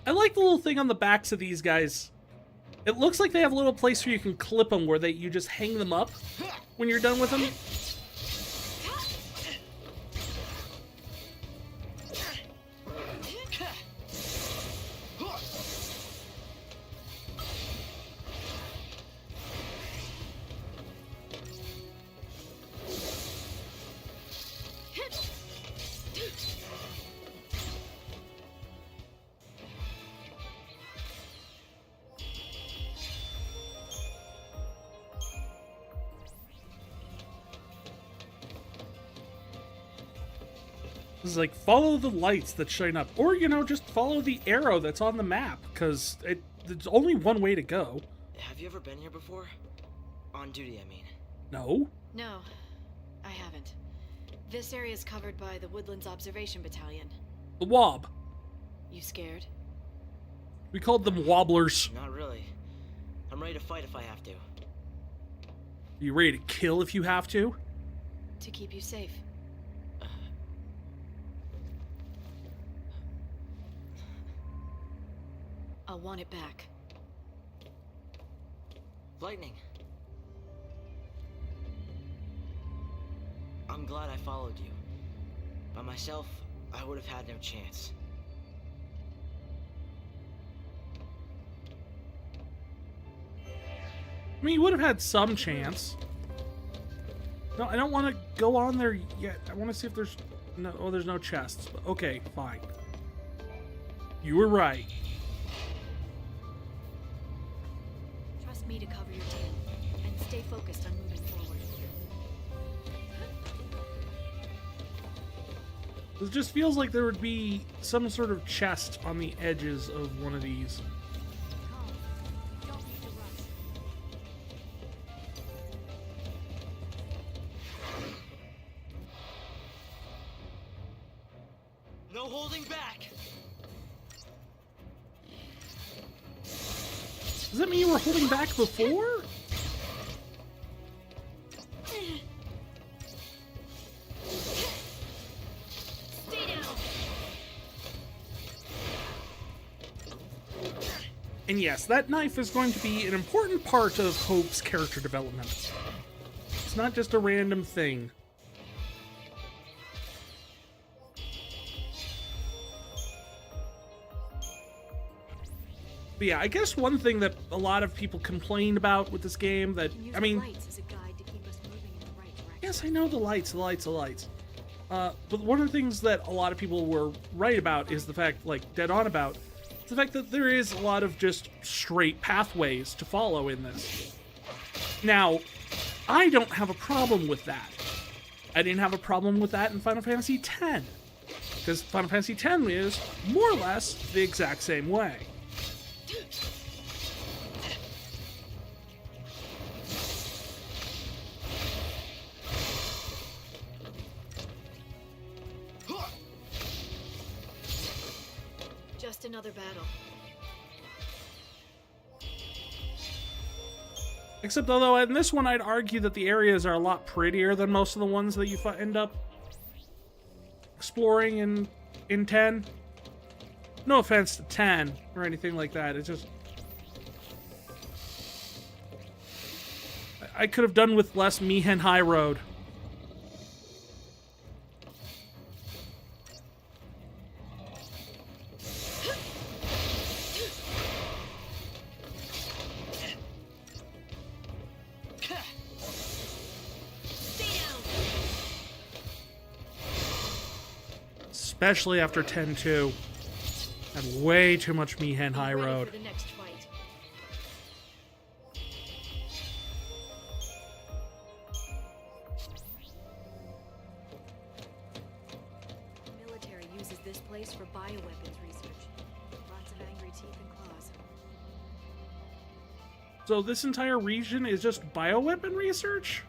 I like the little thing on the backs of these guys. It looks like they have a little place where you can clip them, where you just hang them up when you're done with them. This is like, follow the lights that shine up. Or, you know, just follow the arrow that's on the map, because there's only one way to go. Have you ever been here before? On duty, I mean. No? No, I haven't. This area is covered by the Woodlands Observation Battalion. The Wob. You scared? We called them Wobblers. Not really. I'm ready to fight if I have to. Are you ready to kill if you have to? To keep you safe. I'll want it back. Lightning. I'm glad I followed you. By myself, I would have had no chance. I mean, you would have had some chance. No, I don't want to go on there yet. I want to see if there's no... Oh, there's no chests. Okay, fine. You were right. Trust me to cover your tail, and stay focused on moving forward. It just feels like there would be some sort of chest on the edges of one of these. Calm. You don't need to rush. No holding back! Does that mean you were holding back before? Stay down. And yes, that knife is going to be an important part of Hope's character development. It's not just a random thing. But yeah, I guess one thing that a lot of people complained about with this game that, Use I mean... lights as a guide to keep us moving in the right direction. Yes, I know the lights. But one of the things that a lot of people were right about is the fact, like, dead on about, the fact that there is a lot of just straight pathways to follow in this. Now, I don't have a problem with that. I didn't have a problem with that in Final Fantasy X. Because Final Fantasy X is, more or less, the exact same way. Just another battle. Except, although in this one I'd argue that the areas are a lot prettier than most of the ones that you end up exploring in 10. No offense to 10 or anything like that, it's just... I could have done with less Mihen High Road. Especially after 10-2. Had way too much Mihen High Road. For the next fight. The military uses this place for bioweapons research. Lots of angry teeth and claws. So this entire region is just bioweapon research?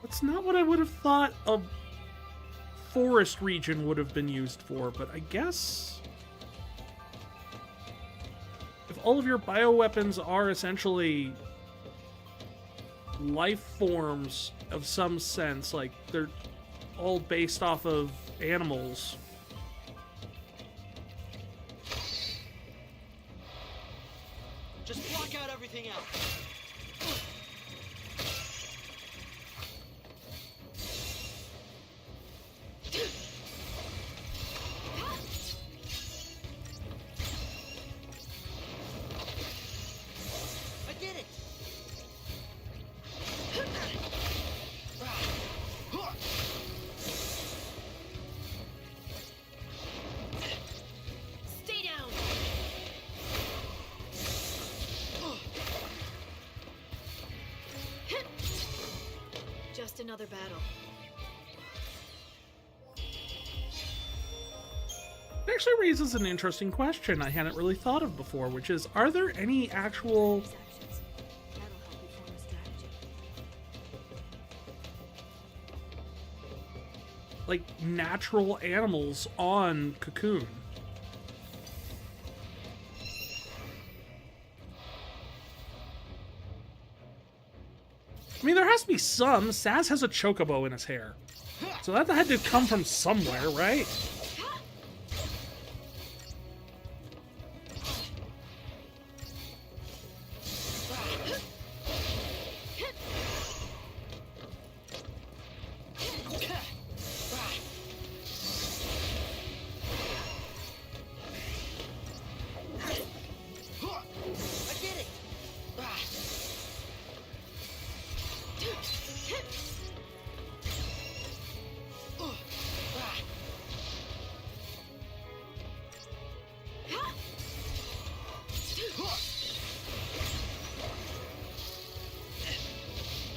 That's not what I would have thought a forest region would have been used for, but I guess if all of your bioweapons are essentially life forms of some sense, like they're all based off of animals, Just block out everything else. I did it. Stay down. Just another battle. It actually raises an interesting question I hadn't really thought of before, which is, are there any actual... These actions. That'll help you form a strategy. like natural animals on Cocoon? I mean, there has to be some. Sazh has a chocobo in his hair. So that had to come from somewhere, right?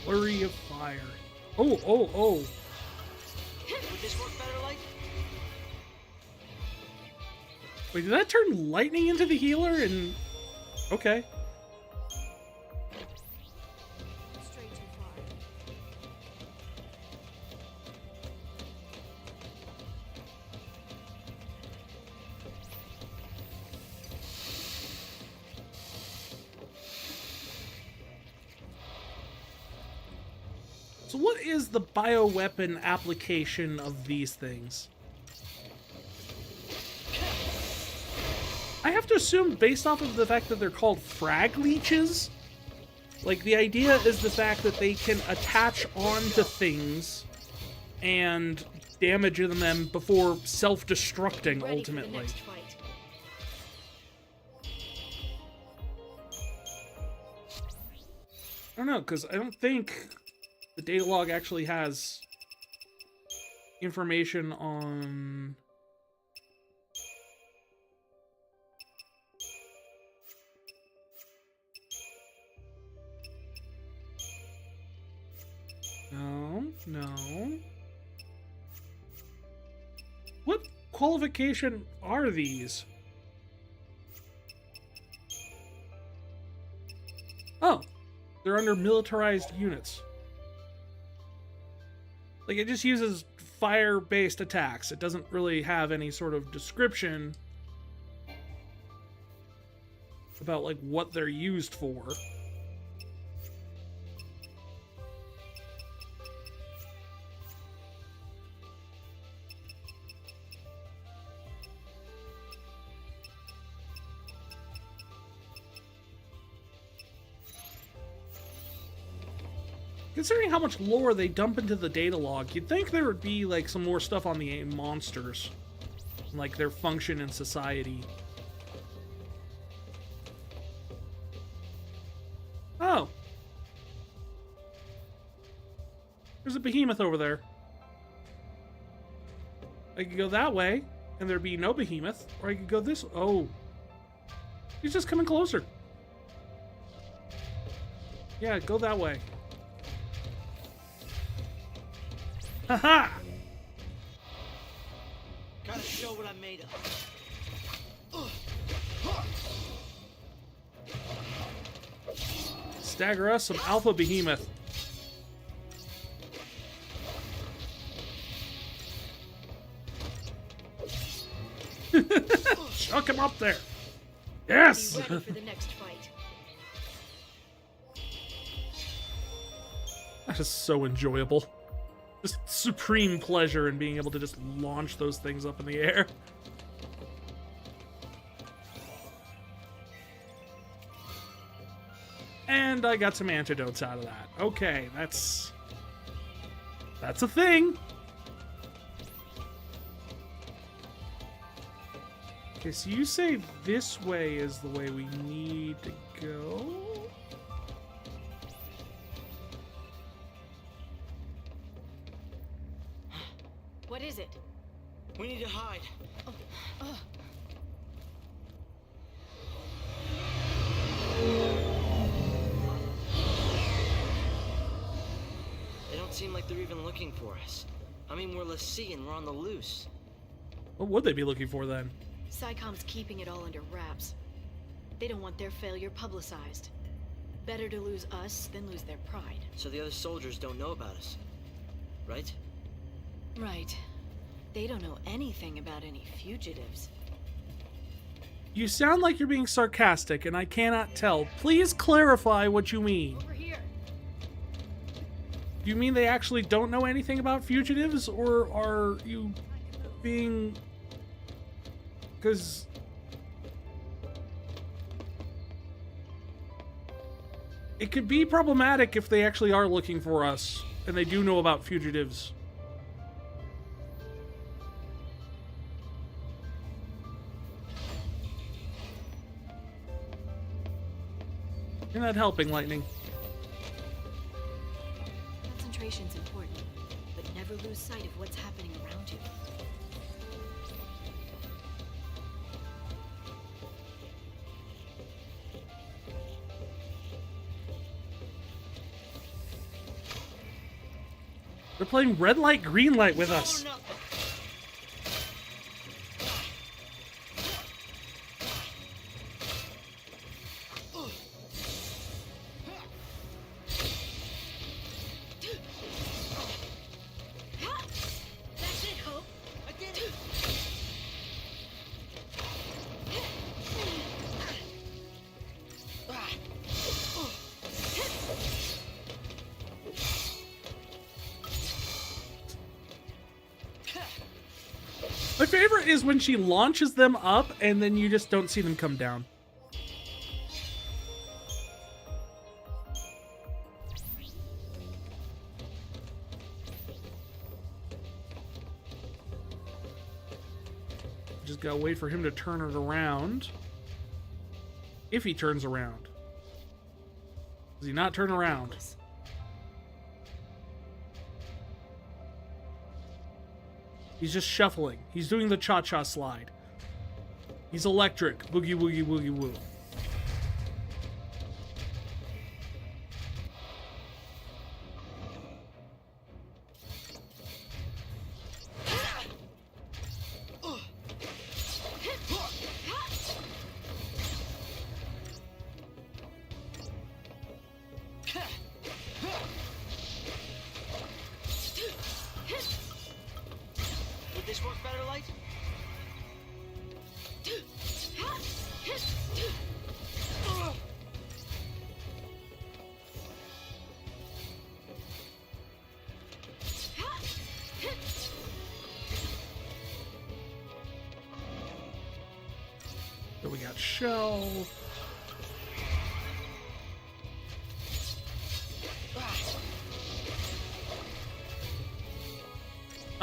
Flurry of fire. Oh, oh, oh. Would this work better, like? Wait, did that turn lightning into the healer? And okay. Straight too far. So what is the bioweapon application of these things? I have to assume, based off of the fact that they're called frag leeches, like the idea is the fact that they can attach onto things and damage them before self-destructing Ready ultimately. For the next fight. I don't know, because I don't think the data log actually has information on... No, no. What qualification are these? Oh, they're under militarized units. Like, it just uses fire-based attacks. It doesn't really have any sort of description about, like, what they're used for. Considering how much lore they dump into the data log, you'd think there would be, like, some more stuff on the monsters. Like, their function in society. Oh. There's a behemoth over there. I could go that way, and there'd be no behemoth. Or I could go this... Oh. He's just coming closer. Yeah, go that way. Haha! Gotta show what I'm made of. Stagger us some alpha behemoth. Chuck him up there. Yes! Be ready for the next fight. That is so enjoyable. Just supreme pleasure in being able to just launch those things up in the air. And I got some antidotes out of that. Okay, that's a thing. Okay, so you say this way is the way we need to go? What is it? We need to hide. They don't seem like they're even looking for us. I mean, we're Lassie and we're on the loose. What would they be looking for then? SciComm's keeping it all under wraps. They don't want their failure publicized. Better to lose us than lose their pride. So the other soldiers don't know about us, right? Right. They don't know anything about any fugitives. You sound like you're being sarcastic, and I cannot tell. Please clarify what you mean. Over here. Do you mean they actually don't know anything about fugitives, or are you being... Because... It could be problematic if they actually are looking for us, and they do know about fugitives. You're not helping, Lightning. Concentration's important, but never lose sight of what's happening around you. They're playing red light, green light with us. That's it, Hope. I did it! My favorite is when she launches them up and then you just don't see them come down. Just gotta wait for him to turn it around. If he turns around. Does he not turn around? He's just shuffling. He's doing the cha-cha slide. He's electric. Boogie woogie woogie woo. Would this work better, Light? Then we got Shell.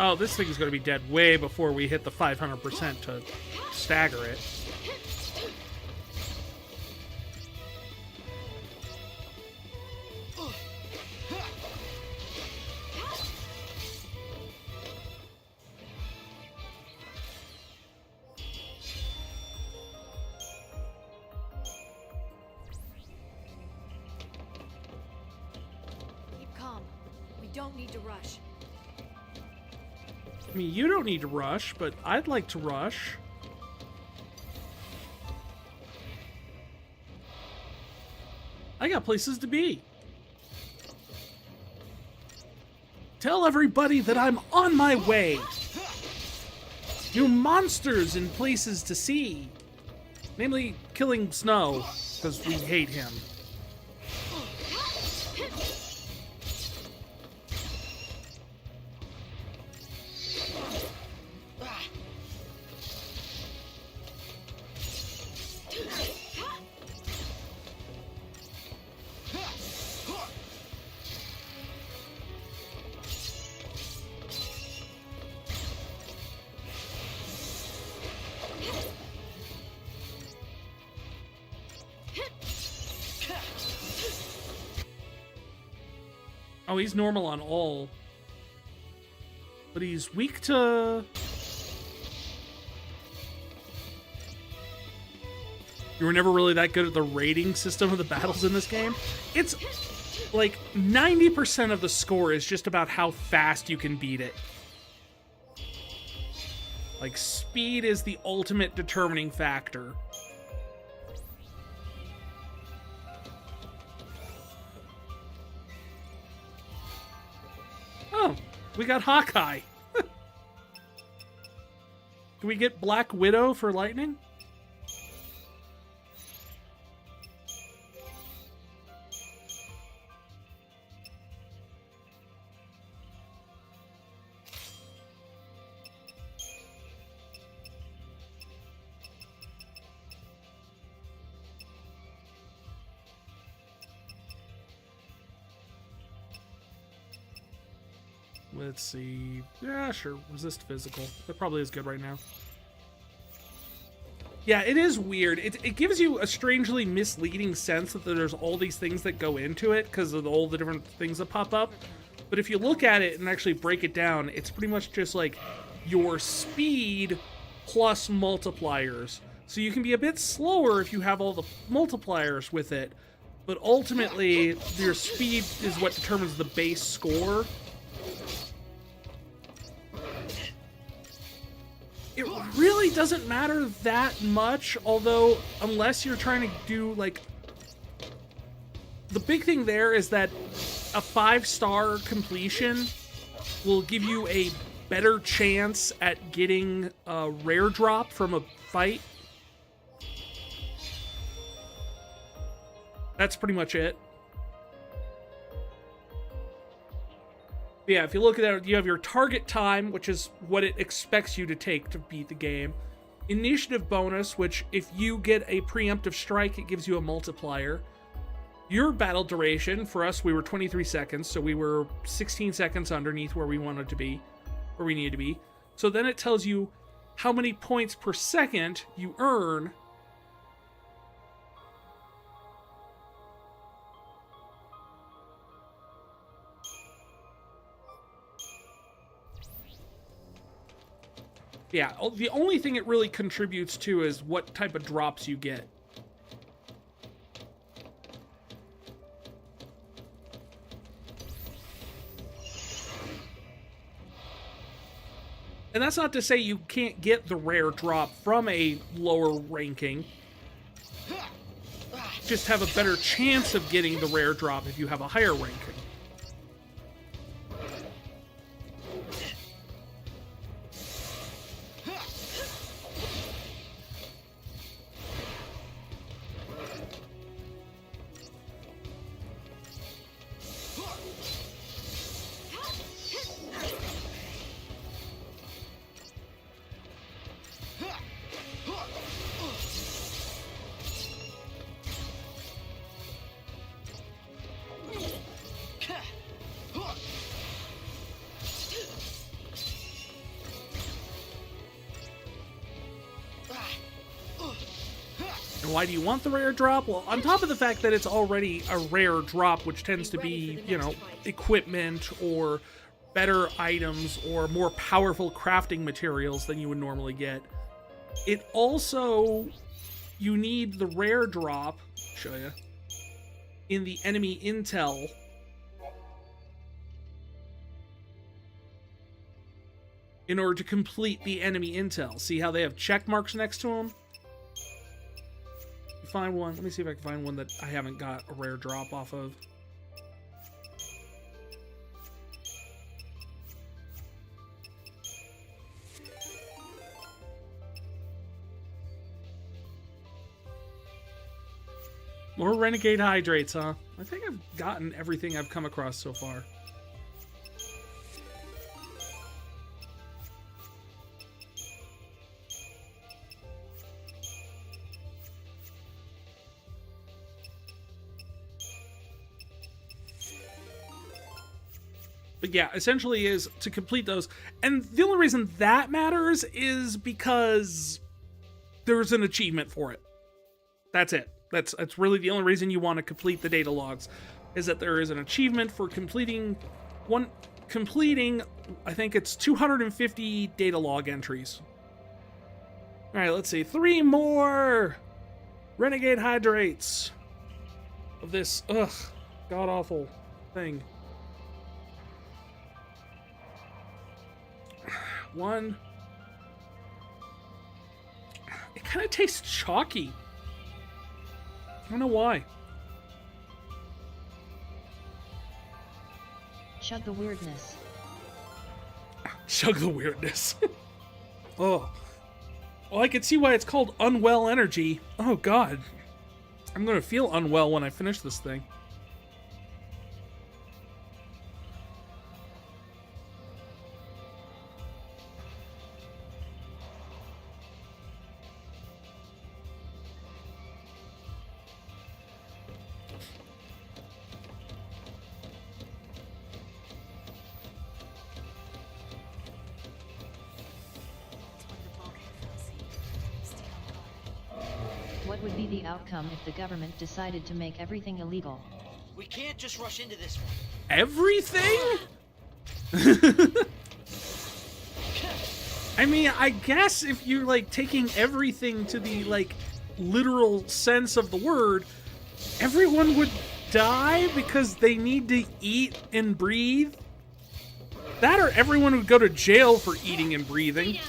Oh, this thing is going to be dead way before we hit the 500% to stagger it. Keep calm. We don't need to rush. I mean, you don't need to rush, but I'd like to rush. I got places to be. Tell everybody that I'm on my way. New monsters and places to see. Namely, killing Snow, because we hate him. Oh, he's normal on all. But he's weak to... You were never really that good at the rating system of the battles in this game. It's like 90% of the score is just about how fast you can beat it. Like, speed is the ultimate determining factor. Oh, we got Hawkeye. Can we get Black Widow for Lightning? Let's see. Yeah, sure. Resist physical. That probably is good right now. Yeah, it is weird. It gives you a strangely misleading sense that there's all these things that go into it because of all the different things that pop up. But if you look at it and actually break it down, it's pretty much just like your speed plus multipliers. So you can be a bit slower if you have all the multipliers with it. But ultimately, your speed is what determines the base score. It really doesn't matter that much, although unless you're trying to do, like... The big thing there is that a 5-star completion will give you a better chance at getting a rare drop from a fight. That's pretty much it. Yeah, if you look at it, you have your target time, which is what it expects you to take to beat the game. Initiative bonus, which if you get a preemptive strike, it gives you a multiplier. Your battle duration, for us, we were 23 seconds, so we were 16 seconds underneath where we wanted to be, where we needed to be. So then it tells you how many points per second you earn. Yeah, the only thing it really contributes to is what type of drops you get. And that's not to say you can't get the rare drop from a lower ranking. Just have a better chance of getting the rare drop if you have a higher ranking. Why do you want the rare drop? Well, on top of the fact that it's already a rare drop, which tends to be, you know, equipment or better items or more powerful crafting materials than you would normally get. It also, you need the rare drop, show you, in the enemy intel. In order to complete the enemy intel. See how they have check marks next to them? Find one. Let me see if I can find one that I haven't got a rare drop off of. More Renegade Hydrates, huh? I think I've gotten everything I've come across so far. But yeah, essentially is to complete those. And the only reason that matters is because there's an achievement for it. That's it. That's really the only reason you want to complete the data logs, is that there is an achievement for completing, I think it's 250 data log entries. All right, let's see. 3 more renegade hydrates of this god-awful thing. 1. It kind of tastes chalky. I don't know why. Chug the weirdness. Chug the weirdness. Oh. Well, I can see why it's called unwell energy. Oh, God. I'm going to feel unwell when I finish this thing. What would be the outcome if the government decided to make everything illegal? We can't just rush into this one. Everything? I mean, I guess if you're, like, taking everything to the, like, literal sense of the word, everyone would die because they need to eat and breathe. That or everyone would go to jail for eating and breathing.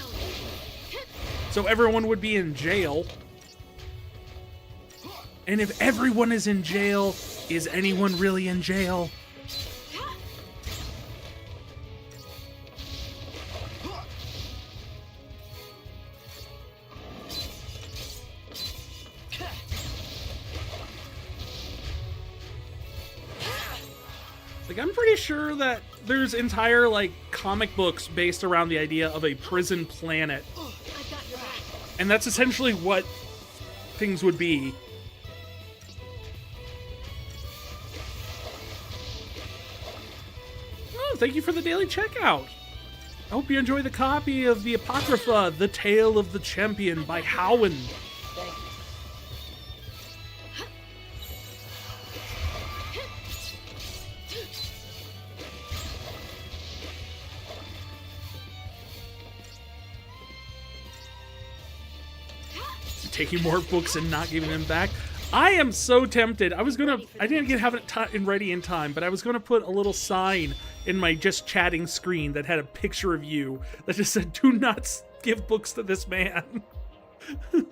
So everyone would be in jail. And if everyone is in jail, is anyone really in jail? Like, I'm pretty sure that there's entire, like, comic books based around the idea of a prison planet. And that's essentially what things would be. Oh, thank you for the daily checkout. I hope you enjoy the copy of the Apocrypha, The Tale of the Champion by Howen. Thank you. Taking more books and not giving them back. I am so tempted. I didn't have it ready in time, but I was gonna put a little sign in my just chatting screen that had a picture of you that just said, "Do not give books to this man." I've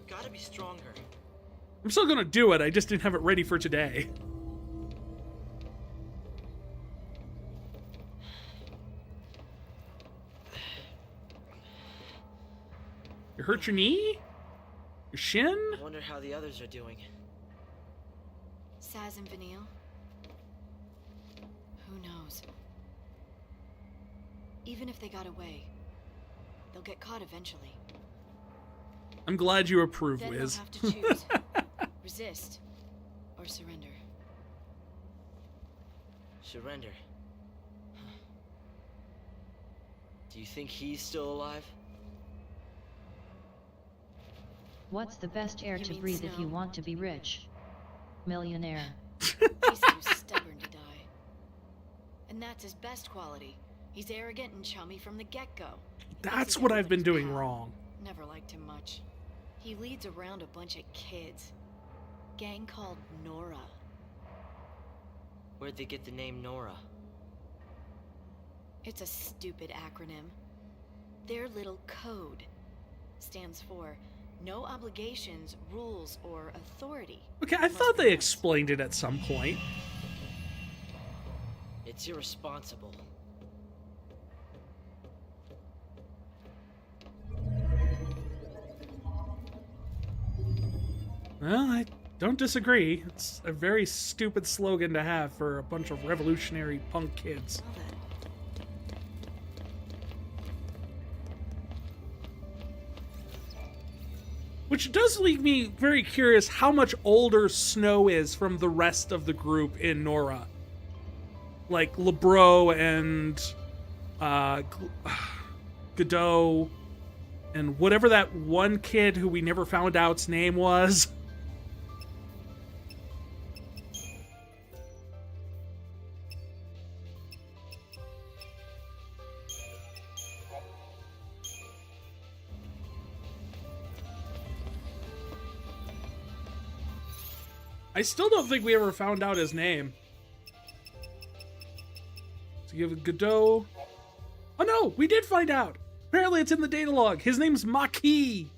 got to be stronger. I'm still gonna do it. I just didn't have it ready for today. You hurt your knee? Your shin? Wonder how the others are doing. Sazh and Vanille? Who knows? Even if they got away, they'll get caught eventually. I'm glad you approve, Then Wiz. they'll have to choose. Resist or surrender. Surrender. Do you think he's still alive? What's the best air You to mean breathe if you snow? want to be rich? Millionaire. He's too stubborn to die. And that's his best quality. He's arrogant and chummy from the get-go. That's what I've been doing wrong. Never liked him much. He leads around a bunch of kids. Gang called Nora. Where'd they get the name Nora? It's a stupid acronym. Their little code stands for no obligations, rules, or authority. Okay, I Must thought be they nice. explained it at some point. It's irresponsible. Well, I don't disagree. It's a very stupid slogan to have for a bunch of revolutionary punk kids. Well then. Which does leave me very curious how much older Snow is from the rest of the group in Nora. Like LeBro and Godot, and whatever that one kid who we never found out's name was. I still don't think we ever found out his name. So you have Godot. Oh no, we did find out. Apparently it's in the data log. His name's Maki.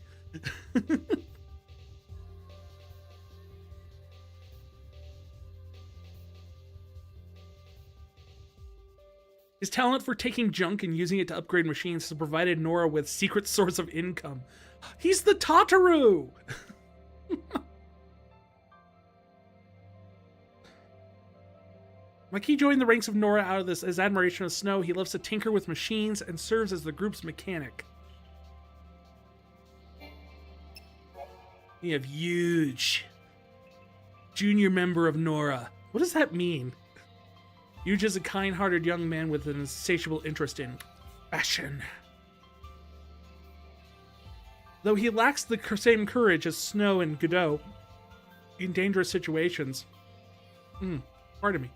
His talent for taking junk and using it to upgrade machines has provided Nora with secret source of income. He's the Tataru! Maki joined the ranks of Nora out of his admiration of Snow. He loves to tinker with machines and serves as the group's mechanic. You have Huge. Junior member of Nora. What does that mean? Huge is a kind-hearted young man with an insatiable interest in fashion. Though he lacks the same courage as Snow and Godot in dangerous situations. Pardon me.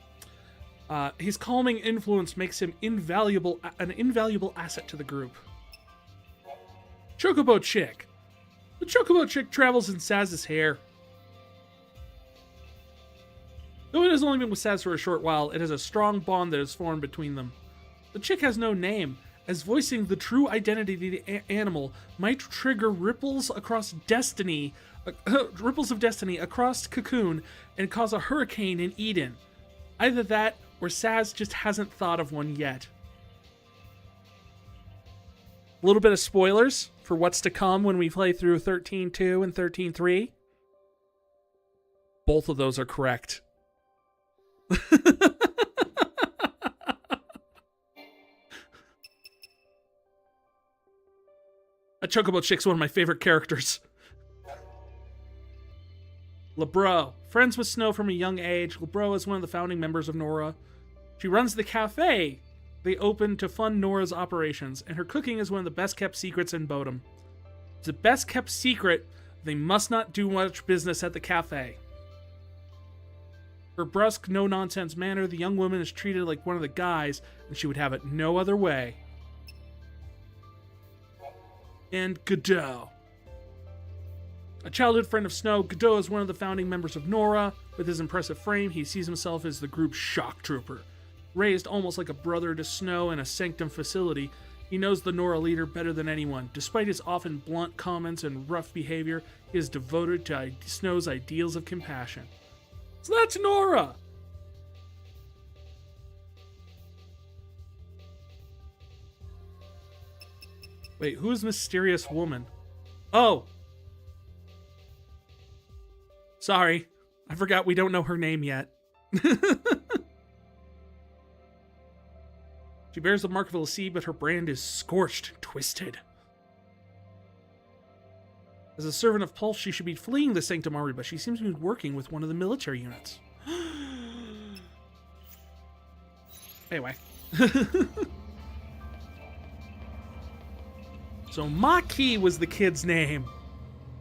His calming influence makes him an invaluable asset to the group. Chocobo Chick. The Chocobo Chick travels in Saz's hair. Though it has only been with Sazh for a short while, it has a strong bond that has formed between them. The chick has no name, as voicing the true identity of the animal might trigger ripples of destiny across Cocoon and cause a hurricane in Eden. Either that, or Sazh just hasn't thought of one yet. A little bit of spoilers for what's to come when we play through 13.2 and 13.3. Both of those are correct. A Chocobo Chick's one of my favorite characters. LeBro. Friends with Snow from a young age, LeBro is one of the founding members of Nora. She runs the cafe they opened to fund Nora's operations, and her cooking is one of the best-kept secrets in Bodom. It's a best-kept secret. They must not do much business at the cafe. Her brusque, no-nonsense manner, the young woman is treated like one of the guys, and she would have it no other way. And Godot. A childhood friend of Snow, Godot is one of the founding members of Nora. With his impressive frame, he sees himself as the group's shock trooper. Raised almost like a brother to Snow in a sanctum facility, he knows the Nora leader better than anyone. Despite his often blunt comments and rough behavior, he is devoted to Snow's ideals of compassion. So that's Nora! Wait, who's Mysterious Woman? Oh! Sorry, I forgot we don't know her name yet. She bears the mark of a Lassie, but her brand is scorched and twisted. As a servant of Pulse, she should be fleeing the Sanctum Armory, but she seems to be working with one of the military units. Anyway. So Maki was the kid's name.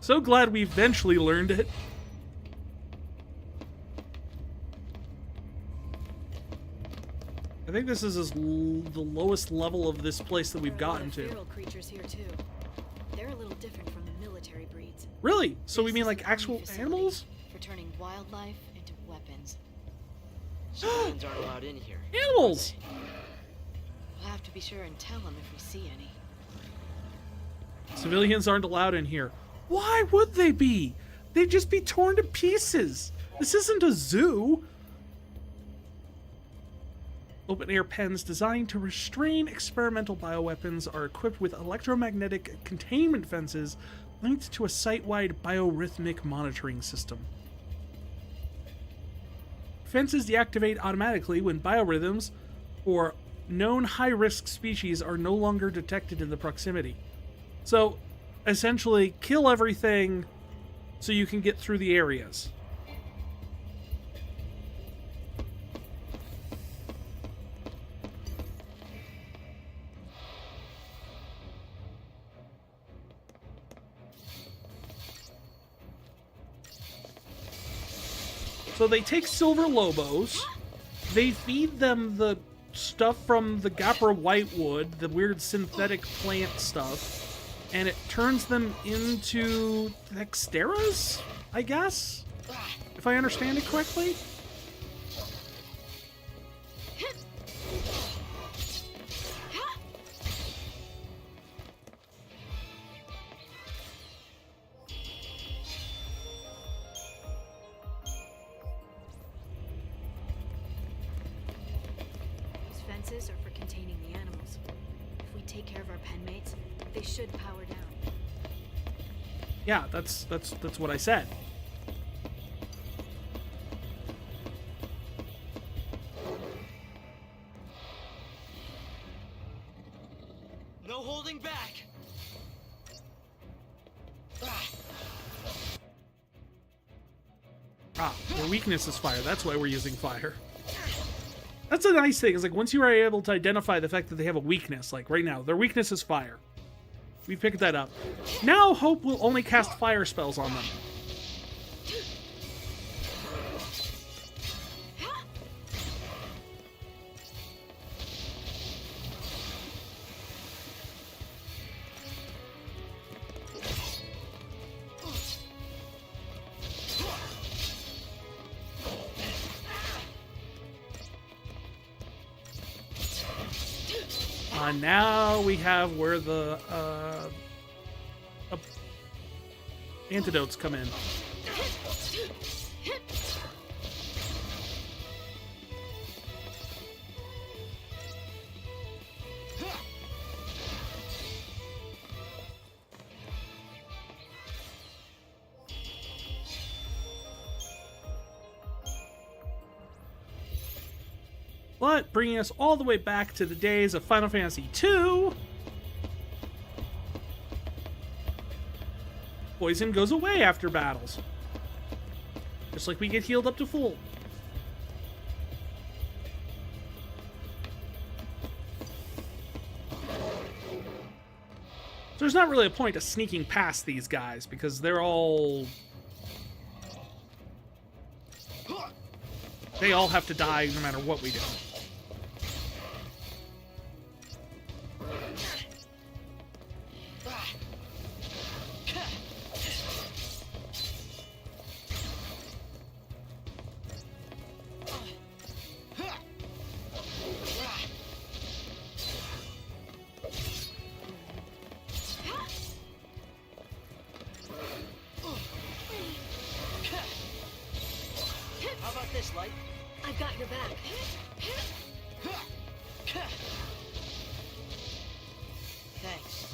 So glad we eventually learned it. I think this is the lowest level of this place that we've gotten to. Feral creatures here too. They're a little different from the military breeds. Really? So we mean like actual animals? For turning wildlife into weapons. Civilians aren't allowed in here. Animals! We'll have to be sure and tell them if we see any. Civilians aren't allowed in here. Why would they be? They'd just be torn to pieces. This isn't a zoo. Open-air pens designed to restrain experimental bioweapons are equipped with electromagnetic containment fences linked to a site-wide biorhythmic monitoring system. Fences deactivate automatically when biorhythms or known high-risk species are no longer detected in the proximity. So, essentially, kill everything so you can get through the areas. So they take silver lobos, they feed them the stuff from the Gapra Whitewood, the weird synthetic plant stuff, and it turns them into Dexteras, I guess? If I understand it correctly? Fences are for containing the animals. If we take care of our pen mates, they should power down. Yeah, that's what I said. No holding back. Ah, their weakness is fire. That's why we're using fire. That's a nice thing. It's like once you are able to identify the fact that they have a weakness, like right now, their weakness is fire. We picked that up. Now Hope will only cast fire spells on them. Now we have where the antidotes come in. But bringing us all the way back to the days of Final Fantasy II, poison goes away after battles. Just like we get healed up to full. So there's not really a point of sneaking past these guys because they're all... They all have to die no matter what we do. How about this, Light? I've got your back. Thanks.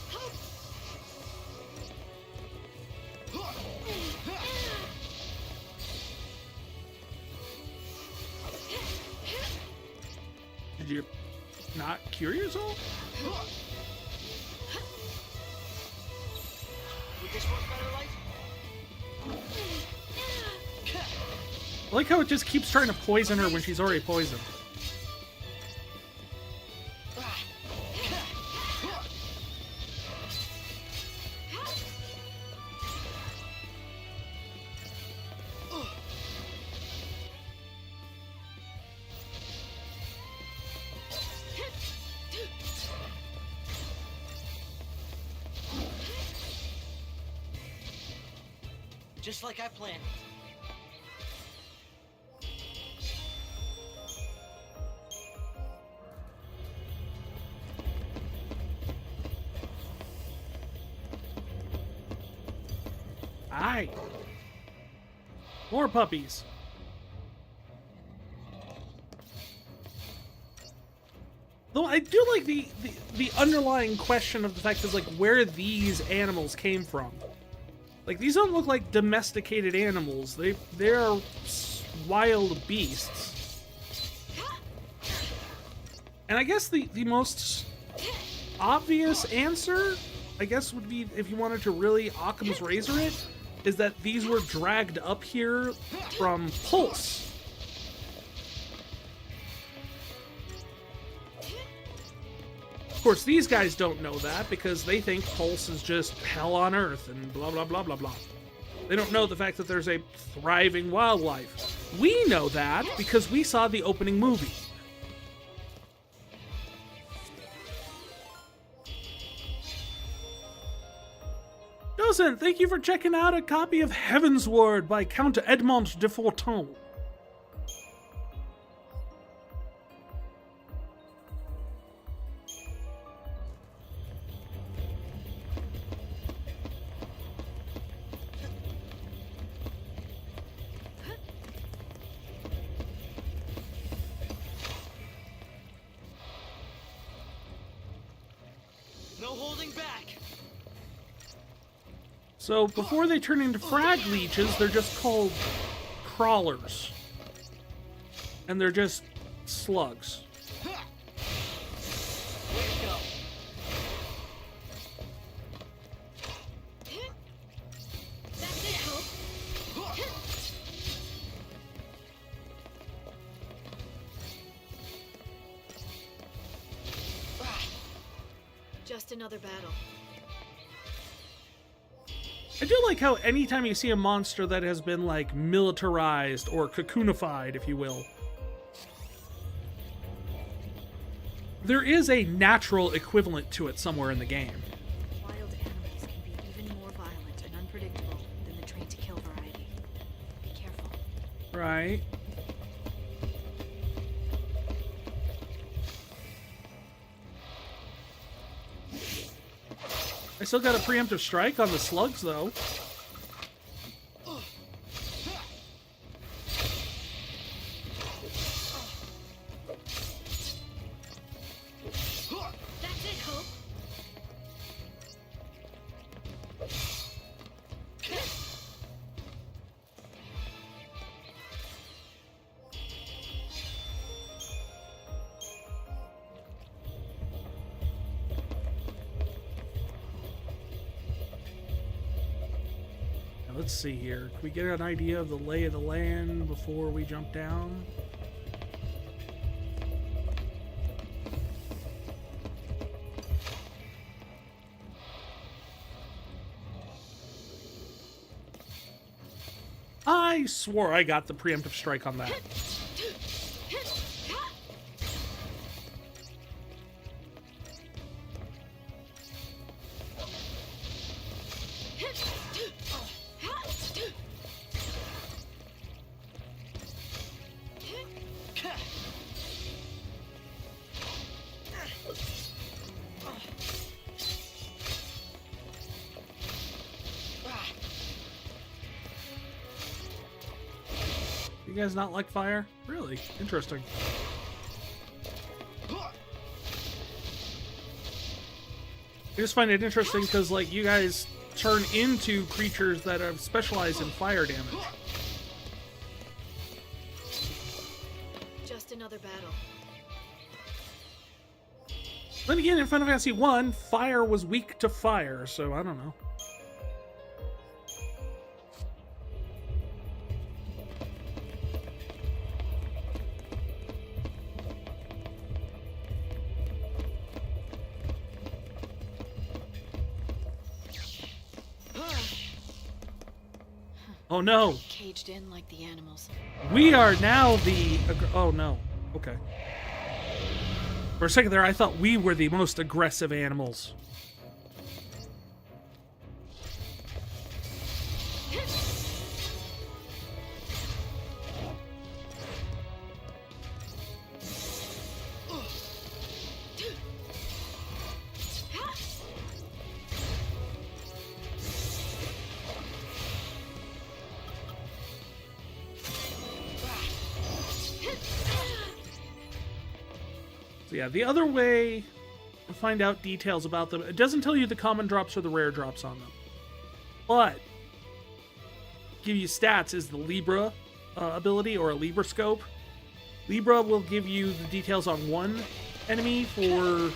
Did you not cure yourself? Would this work better, Light? I like how it just keeps trying to poison her when she's already poisoned. Just like I planned. Aye. More puppies. Though I do like the underlying question of the fact is like where these animals came from. Like these don't look like domesticated animals. They're wild beasts. And I guess the most obvious answer, I guess, would be if you wanted to really Occam's razor it, is that these were dragged up here from Pulse. Of course, these guys don't know that because they think Pulse is just hell on Earth and blah, blah, blah, blah, blah. They don't know the fact that there's a thriving wildlife. We know that because we saw the opening movie. Dozen, thank you for checking out a copy of Heaven's Word by Count Edmond de Forton. No holding back. So before they turn into frag leeches, they're just called crawlers. And they're just slugs. Way to go. That's it, Hope. Just another battle. I do like how anytime you see a monster that has been, like, militarized or cocoonified, if you will, there is a natural equivalent to it somewhere in the game. Wild animals can be even more violent and unpredictable than the trained-to-kill variety. Be careful. Right. I still got a preemptive strike on the slugs, though. That's it, Hope. Now, let's see here. Can we get an idea of the lay of the land before we jump down? I swore I got the preemptive strike on that. You guys not like fire? Really? Interesting. I just find it interesting because, like, you guys turn into creatures that have specialized in fire damage. Just another battle. Then again, in Final Fantasy I, fire was weak to fire, so I don't know. Oh no! Caged in like the animals. We are now the... Oh no. Okay. For a second there, I thought we were the most aggressive animals. So yeah, the other way to find out details about them, it doesn't tell you the common drops or the rare drops on them. But give you stats is the Libra ability, or a Libra scope. Libra will give you the details on one enemy for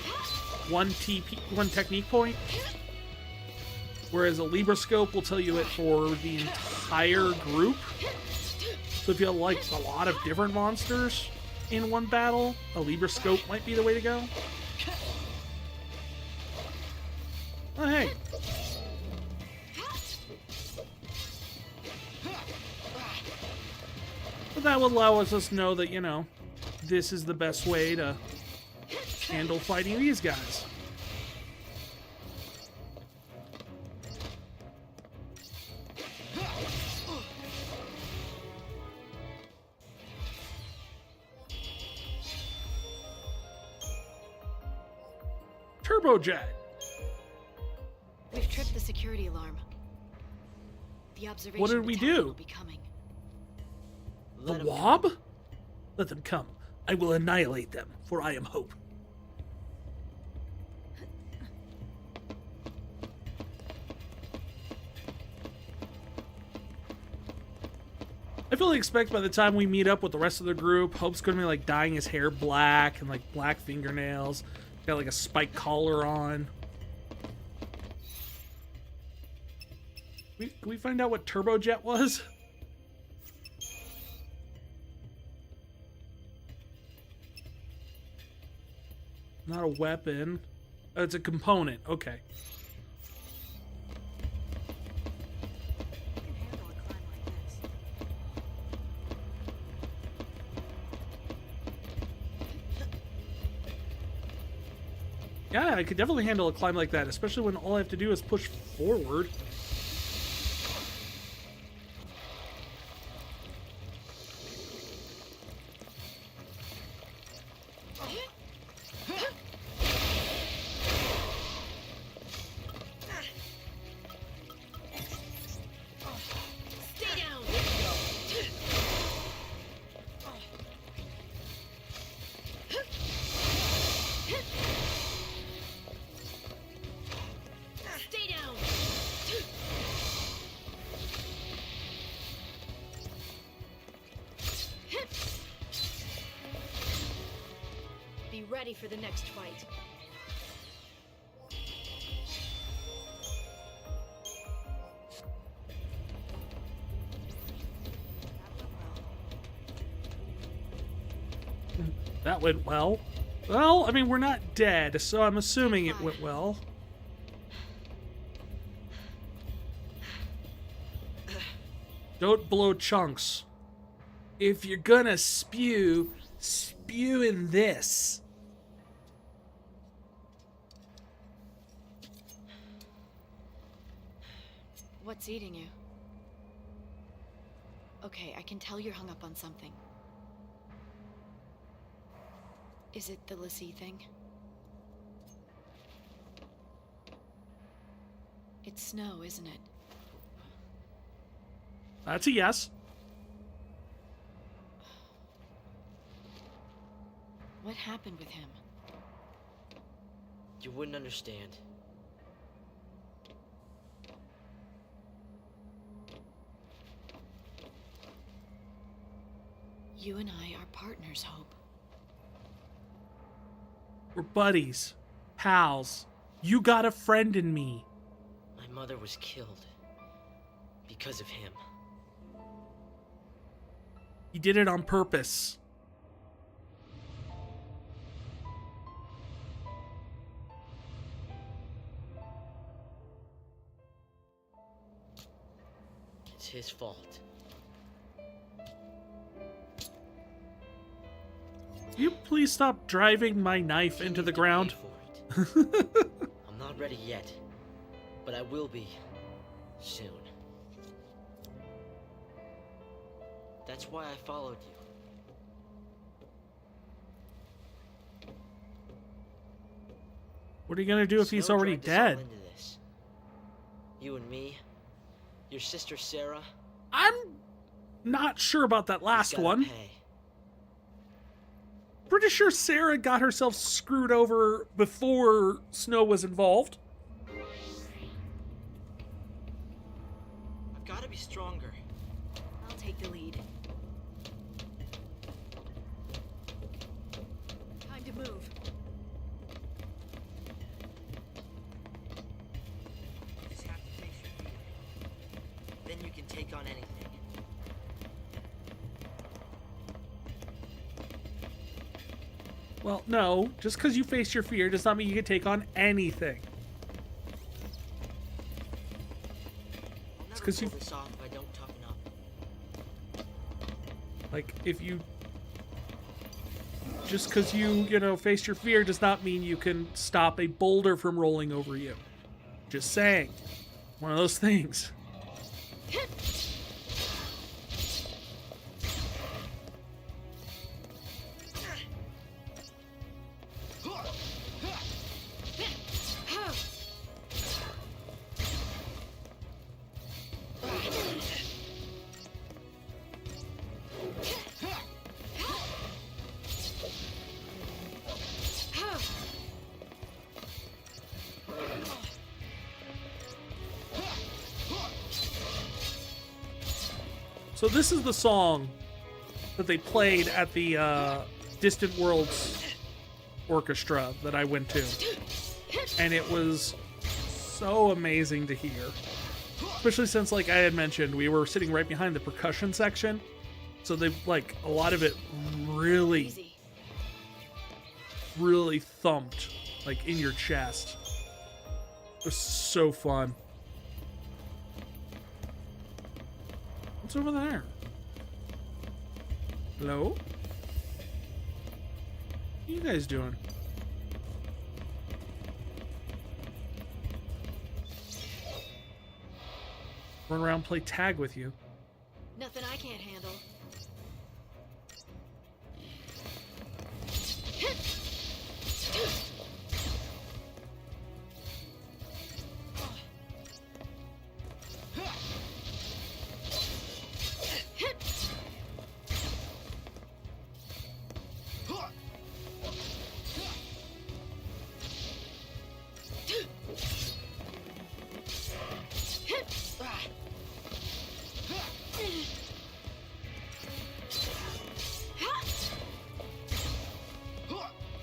one technique point, whereas a Libra scope will tell you it for the entire group. So if you have like a lot of different monsters in one battle, a Libra scope might be the way to go. Oh hey. But that would allow us to know that, you know, this is the best way to handle fighting these guys. Turbojet. We've tripped the security alarm. The observation What did we battalion do? will be coming. The Let 'em Wob? Let them come. I will annihilate them, for I am hope. I fully expect by the time we meet up with the rest of the group, Hope's gonna be like dyeing his hair black and like black fingernails. Got like a spike collar on. Can we find out what Turbojet was? Not a weapon. Oh, it's a component. Okay. You can handle a climb like this. Yeah, I could definitely handle a climb like that, especially when all I have to do is push forward. Stay down! Stay down! Be ready for the next fight. That went well. Well, I mean, we're not dead, so I'm assuming it went well. Don't blow chunks. If you're gonna spew, spew in this. What's eating you? Okay, I can tell you're hung up on something. Is it the Lassie thing? It's Snow, isn't it? That's a yes. What happened with him? You wouldn't understand. You and I are partners, Hope. We're buddies. Pals. You got a friend in me. My mother was killed because of him. He did it on purpose. It's his fault. Can you please stop driving my knife He into needs the to ground? pay for it. I'm not ready yet, but I will be soon. That's why I followed you. What are you gonna do if he's Snow already dragged us all dead? into this. You and me, your sister Sarah. I'm not sure about that he's last gotta one. pay. Pretty sure Sarah got herself screwed over before Snow was involved. I've got to be stronger. I'll take the lead. Time to move. You just have to face your fear. Then you can take on anything. Well, no. Just because you face your fear does not mean you can take on anything. I'll never 'cause pull you- this off if I don't toughen up. Like, if you... Just because you know, face your fear does not mean you can stop a boulder from rolling over you. Just saying. One of those things. So this is the song that they played at the Distant Worlds Orchestra that I went to. And it was so amazing to hear. Especially since, like I had mentioned, we were sitting right behind the percussion section. So they, like, a lot of it really, really thumped, like, in your chest. It was so fun. What's over there? Hello? What are you guys doing? Run around, play tag with you. Nothing I can't handle.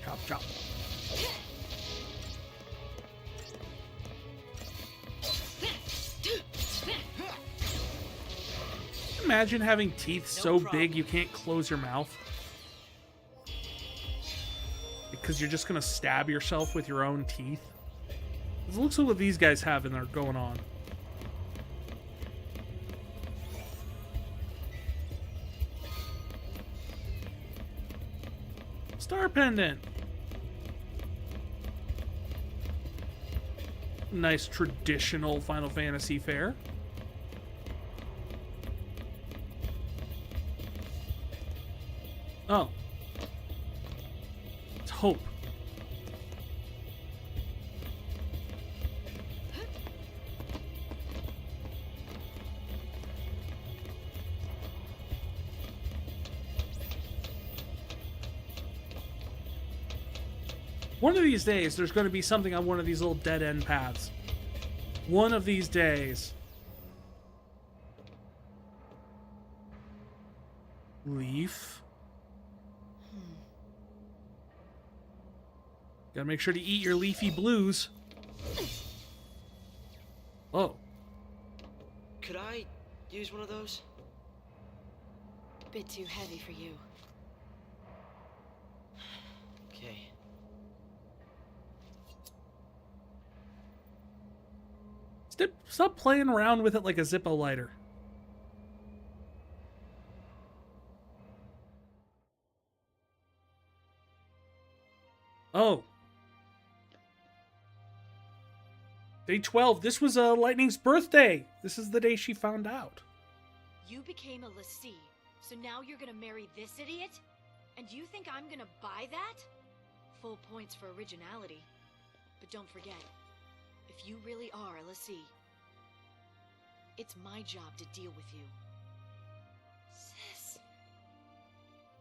Chop, chop. Imagine having teeth so big you can't close your mouth. Because you're just gonna stab yourself with your own teeth. It looks like what these guys have in there going on. Star pendant. Nice traditional Final Fantasy fare. Oh. It's hope. One of these days, there's going to be something on one of these little dead-end paths. One of these days. Leaf. Gotta make sure to eat your leafy blues. Oh. Could I use one of those? Bit too heavy for you. Okay. Stop playing around with it like a Zippo lighter. Oh. Day 12. This was Lightning's birthday. This is the day she found out. You became a lessee, so now you're gonna marry this idiot? And you think I'm gonna buy that? Full points for originality. But don't forget, if you really are a lessee, it's my job to deal with you. Sis.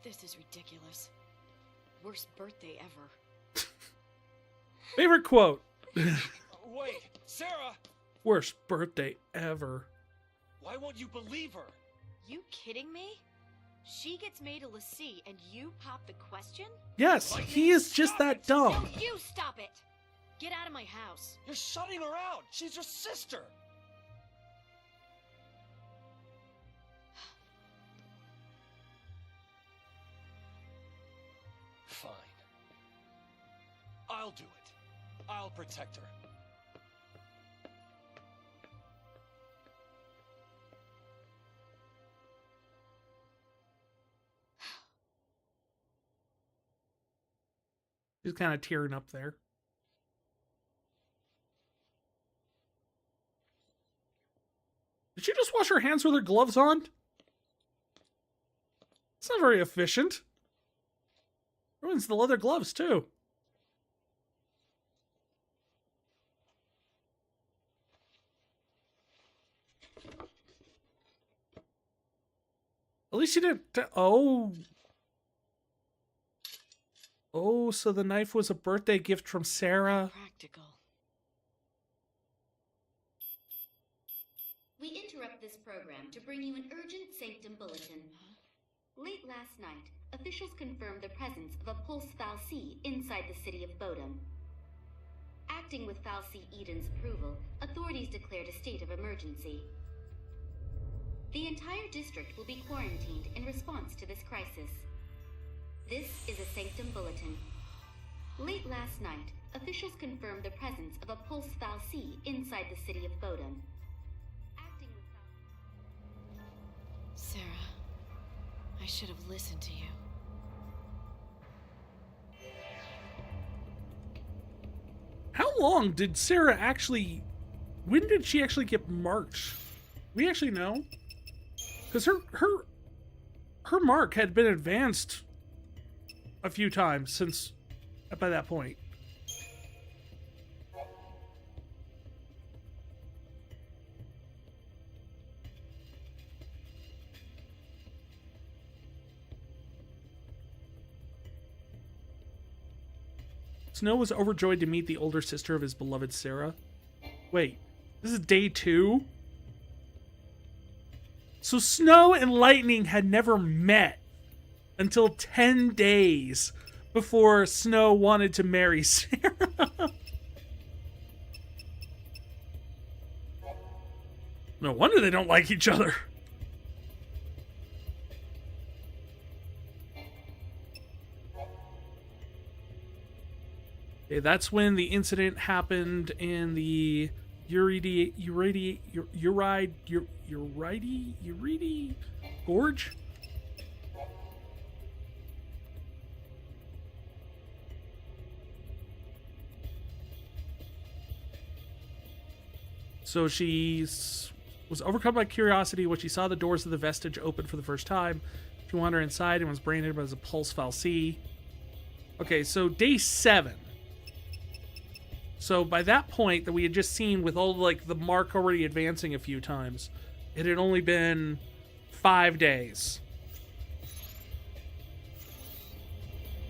This is ridiculous. Worst birthday ever. Favorite quote. Wait, Sarah! Worst birthday ever. Why won't you believe her? You kidding me? She gets made a lessee and you pop the question? Yes, he is just that dumb. No, you stop it! Get out of my house. You're shutting her out! She's your sister! Fine. I'll do it. I'll protect her. She's kind of tearing up there. Did she just wash her hands with her gloves on? It's not very efficient. Ruins the leather gloves, too. At least she didn't... Oh. Oh, so the knife was a birthday gift from Sarah. Practical. We interrupt this program to bring you an urgent Sanctum bulletin. Late last night, officials confirmed the presence of a pulse fal'Cie inside the city of Bodham. Acting with fal'Cie Eden's approval, authorities declared a state of emergency. The entire district will be quarantined in response to this crisis. This is a Sanctum bulletin. Late last night, officials confirmed the presence of a pulse fal'Cie inside the city of Bodham. Acting with Sarah, I should have listened to you. How long did Sarah actually... When did she actually get marked? We actually know? Because her mark had been advanced a few times since by that point. Snow was overjoyed to meet the older sister of his beloved Sarah. Wait, this is day 2? So Snow and Lightning had never met until 10 days before Snow wanted to marry Sarah. No wonder they don't like each other. Okay, that's when the incident happened in the Uridi Gorge? So she was overcome by curiosity when she saw the doors of the vestige open for the first time. She wandered inside and was branded as a pulse fal'Cie. Okay, so day 7. So by that point that we had just seen with all like the mark already advancing a few times, it had only been 5 days.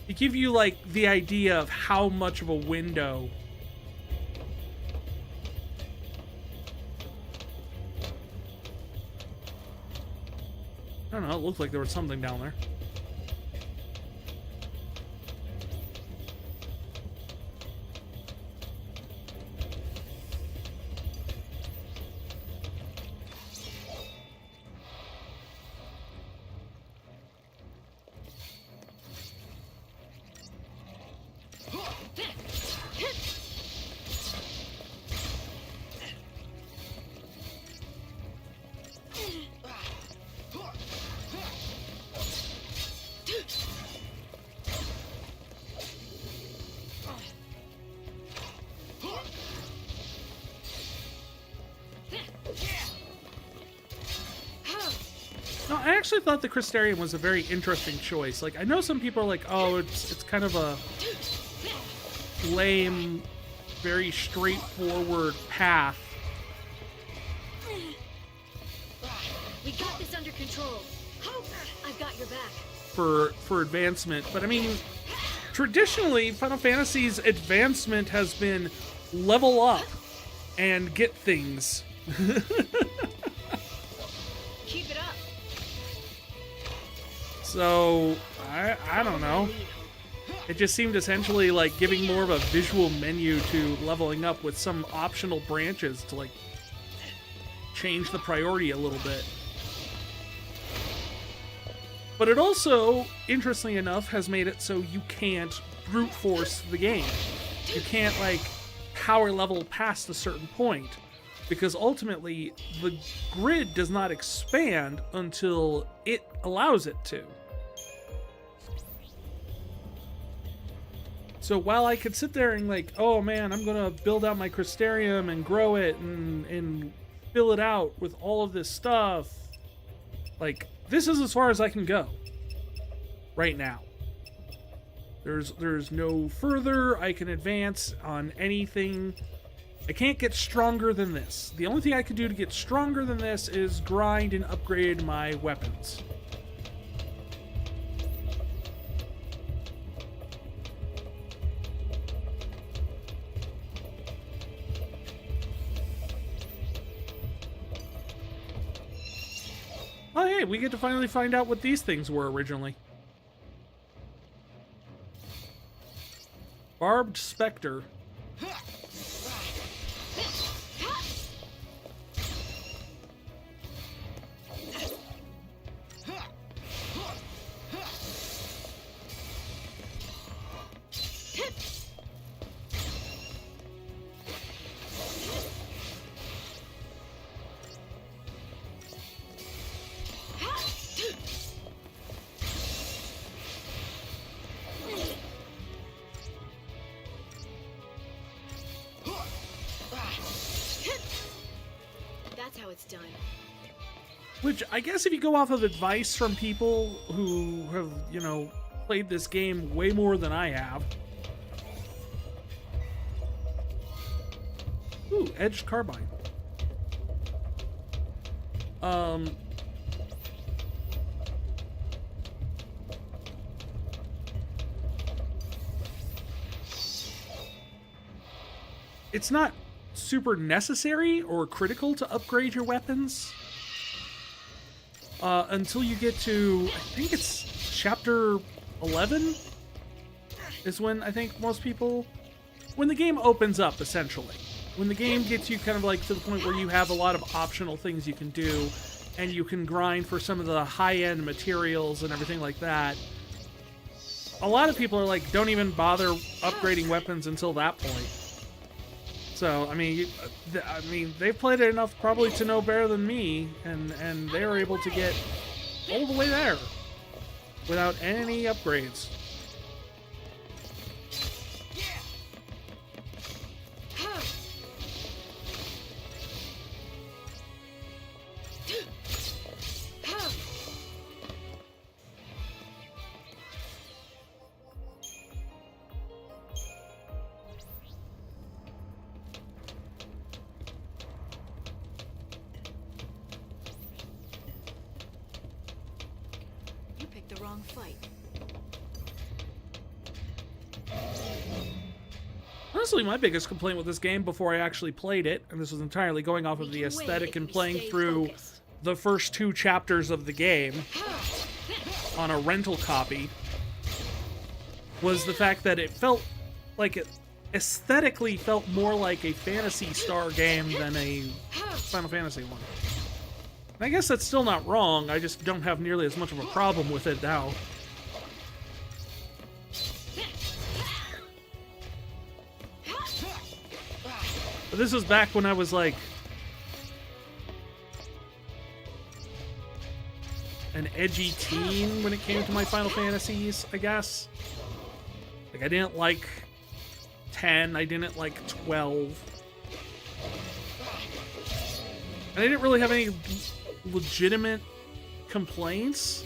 To give you like the idea of how much of a window I don't know, it looked like there was something down there. No, I actually thought the Crystarium was a very interesting choice. Like, I know some people are like, oh, it's kind of a lame, very straightforward path. We got this under control. I've got your back. For advancement. But I mean, traditionally, Final Fantasy's advancement has been level up and get things. Keep it up. So, I don't know. It just seemed essentially like giving more of a visual menu to leveling up with some optional branches to like change the priority a little bit. But it also, interestingly enough, has made it so you can't brute force the game. You can't like power level past a certain point, because ultimately the grid does not expand until it allows it to. So while I could sit there and like, oh man, I'm gonna build out my crystarium and grow it and fill it out with all of this stuff, like, this is as far as I can go right now. There's no further I can advance on anything. I can't get stronger than this. The only thing I can do to get stronger than this is grind and upgrade my weapons. Oh hey, we get to finally find out what these things were originally. Barbed Spectre. That's how it's done. Which, I guess if you go off of advice from people who have, you know, played this game way more than I have. Ooh, edged carbine. It's not super necessary or critical to upgrade your weapons until you get to, I think it's chapter 11 is when I think most people, when the game opens up, essentially. When the game gets you kind of like to the point where you have a lot of optional things you can do and you can grind for some of the high-end materials and everything like that. A lot of people are like, don't even bother upgrading weapons until that point. So, I mean, they've played it enough probably to know better than me, and they were able to get all the way there without any upgrades. The wrong fight. Honestly, my biggest complaint with this game before I actually played it, and this was entirely going off of the aesthetic and playing through the first 2 chapters of the game on a rental copy, was the fact that it felt like it aesthetically felt more like a Phantasy Star game than a Final Fantasy one. And I guess that's still not wrong, I just don't have nearly as much of a problem with it now. But this was back when I was like an edgy teen when it came to my Final Fantasies, I guess. Like, I didn't like 10, I didn't like 12. And I didn't really have any legitimate complaints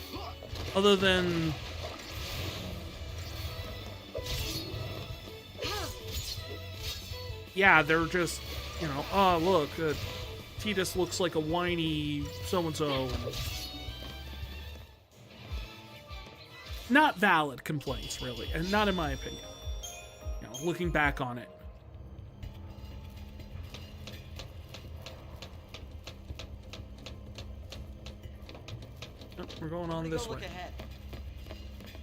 other than yeah, they're just, you know, oh look, Tidus looks like a whiny so-and-so. Not valid complaints, really, and not in my opinion, you know, looking back on it. We're going on this way. Look ahead.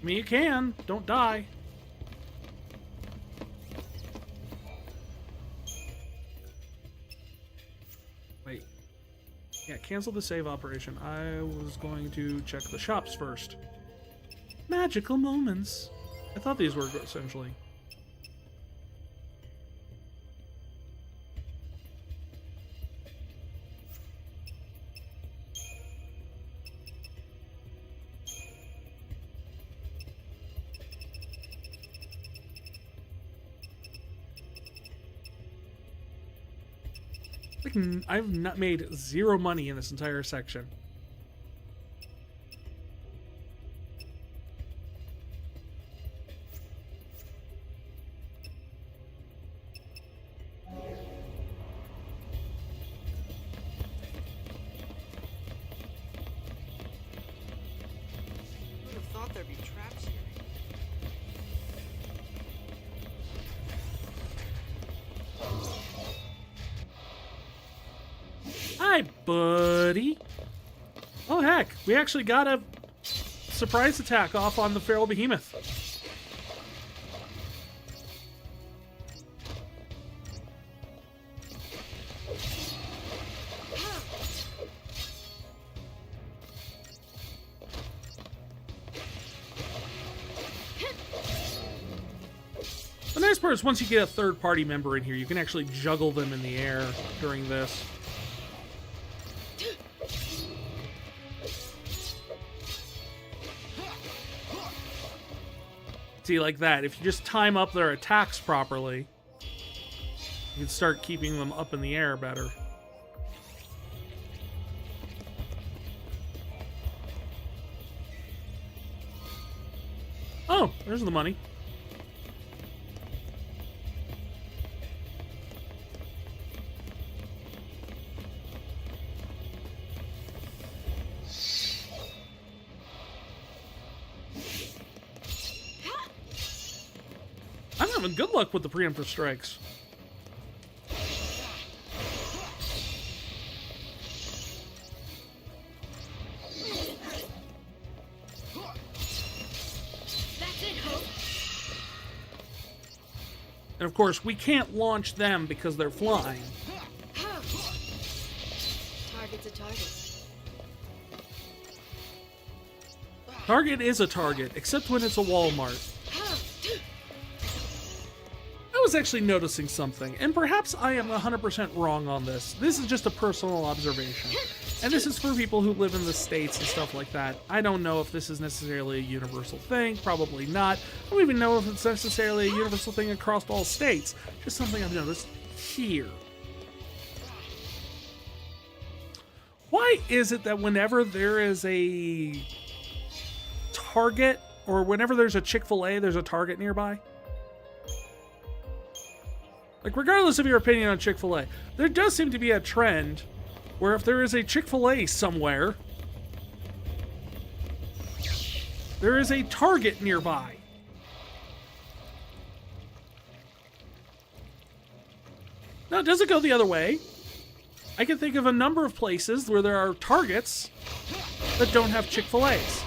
I mean, you can. Don't die. Wait. Yeah, cancel the save operation. I was going to check the shops first. Magical moments. I thought these were essentially. Like, I've not made 0 money in this entire section. Who'd have thought there'd be traps here? Hi, buddy. Oh, heck. We actually got a surprise attack off on the feral behemoth. The nice part is once you get a third-party member in here, you can actually juggle them in the air during this. See, like that. If you just time up their attacks properly, you can start keeping them up in the air better. Oh, there's the money. I'm having good luck with the preemptive strikes. That's it, Hope. And of course, we can't launch them because they're flying. Target's a target. Target is a target, except when it's a Walmart. I was actually noticing something, and perhaps I am 100% wrong on this. This is just a personal observation. And this is for people who live in the States and stuff like that. I don't know if this is necessarily a universal thing, probably not. I don't even know if it's necessarily a universal thing across all states. Just something I've noticed here. Why is it that whenever there is a Target, or whenever there's a Chick-fil-A, there's a Target nearby? Like, regardless of your opinion on Chick-fil-A, there does seem to be a trend where if there is a Chick-fil-A somewhere, there is a Target nearby. Now, does it go the other way? I can think of a number of places where there are Targets that don't have Chick-fil-A's.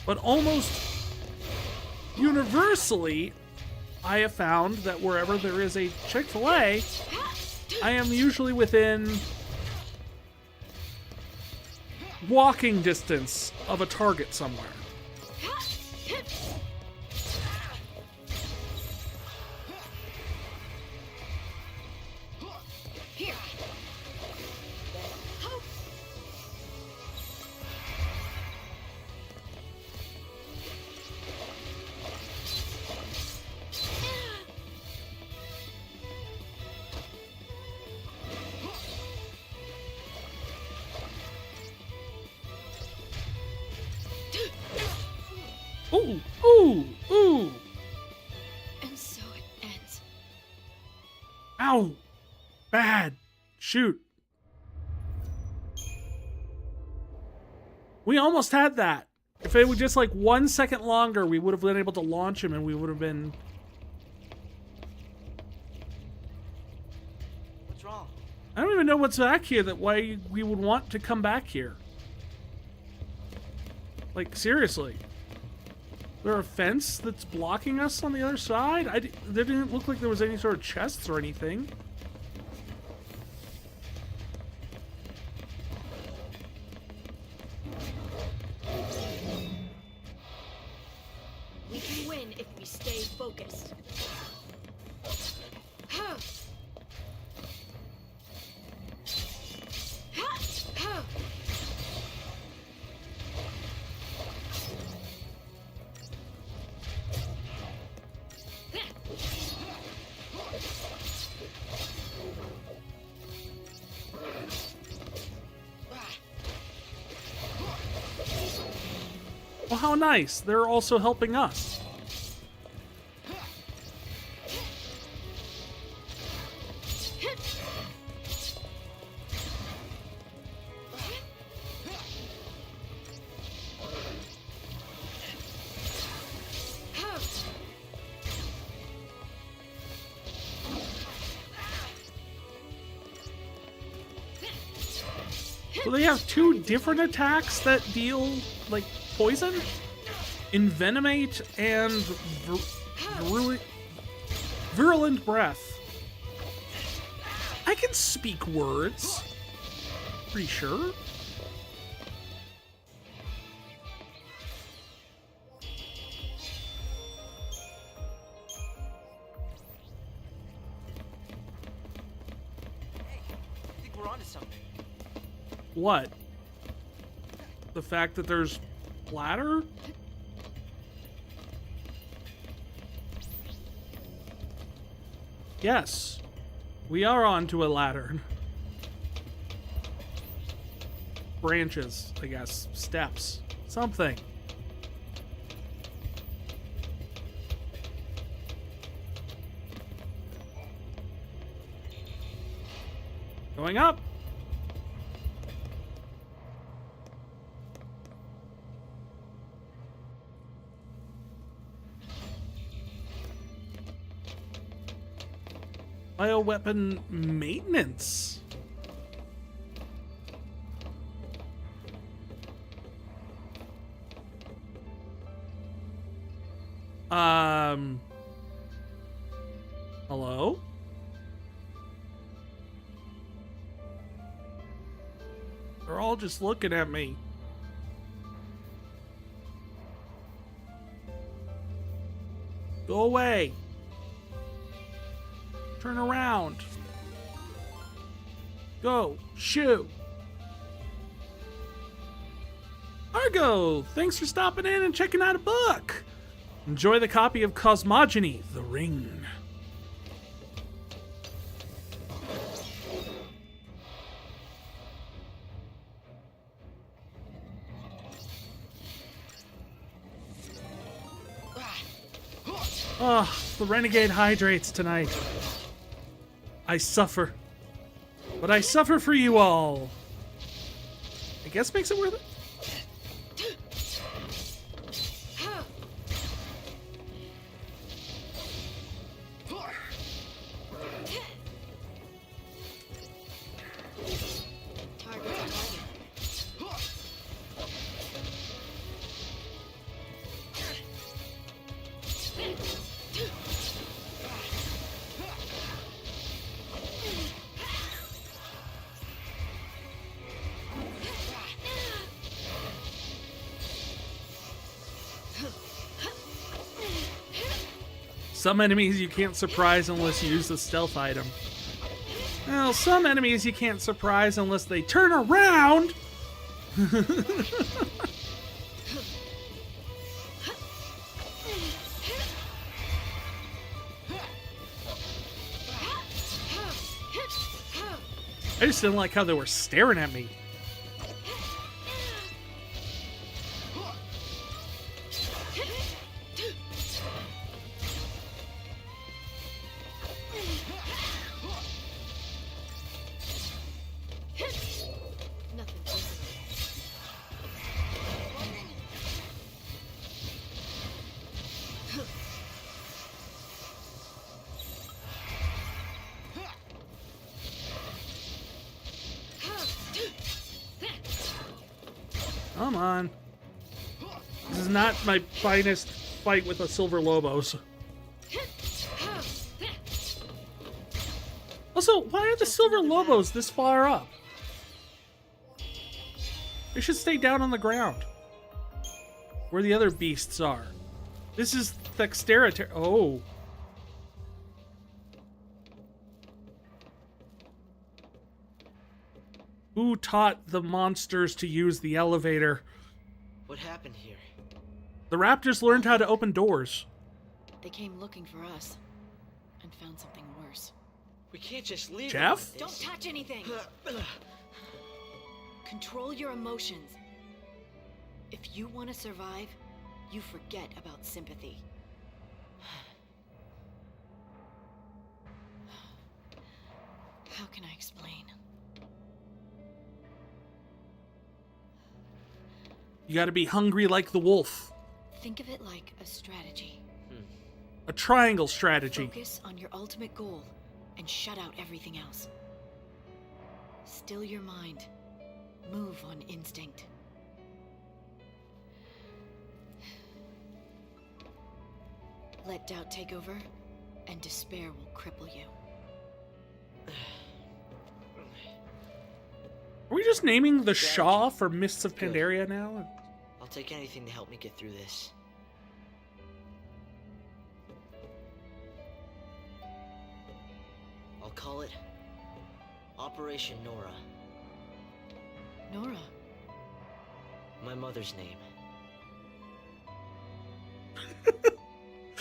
But almost universally, I have found that wherever there is a Chick-fil-A, I am usually within walking distance of a Target somewhere. Here. Ooh, ooh, ooh. And so it ends. Ow. Bad. Shoot. We almost had that. If it was just like 1 second longer, we would have been able to launch him and we would have been... What's wrong? I don't even know what's back here that why we would want to come back here. Like, seriously. There a fence that's blocking us on the other side? There didn't look like there was any sort of chests or anything. We can win if we stay focused. Well, how nice. They're also helping us. So they have two different attacks that deal, like, poison? Envenomate and virulent breath. I can speak words. Pretty sure. I think we're onto something. What? The fact that there's bladder? Yes. We are onto a ladder. Branches, I guess. Steps. Something. Going up. Bioweapon maintenance. Hello? They're all just looking at me. Go away. Turn around. Go. Shoo. Argo, thanks for stopping in and checking out a book. Enjoy the copy of Cosmogony, The Ring. Oh, the Renegade hydrates tonight. I suffer. But I suffer for you all. I guess makes it worth it. Some enemies you can't surprise unless you use the stealth item. Well, some enemies you can't surprise unless they turn around! I just didn't like how they were staring at me. Come on. This is not my finest fight with the Silver Lobos. Also, why are the Silver Lobos this far up? They should stay down on the ground. Where the other beasts are. This is Thexterity. Oh. Who taught the monsters to use the elevator? What happened here? The raptors learned how to open doors. They came looking for us and found something worse. We can't just leave Jeff? it like Don't this. touch anything! Control your emotions. If you want to survive, you forget about sympathy. How can I explain? You gotta be hungry like the wolf. Think of it like a strategy. A triangle strategy. Focus on your ultimate goal and shut out everything else. Still your mind. Move on instinct. Let doubt take over, and despair will cripple you. Are we just naming the Shaw for Mists of Pandaria now? I'll take anything to help me get through this. I'll call it Operation Nora. Nora. My mother's name.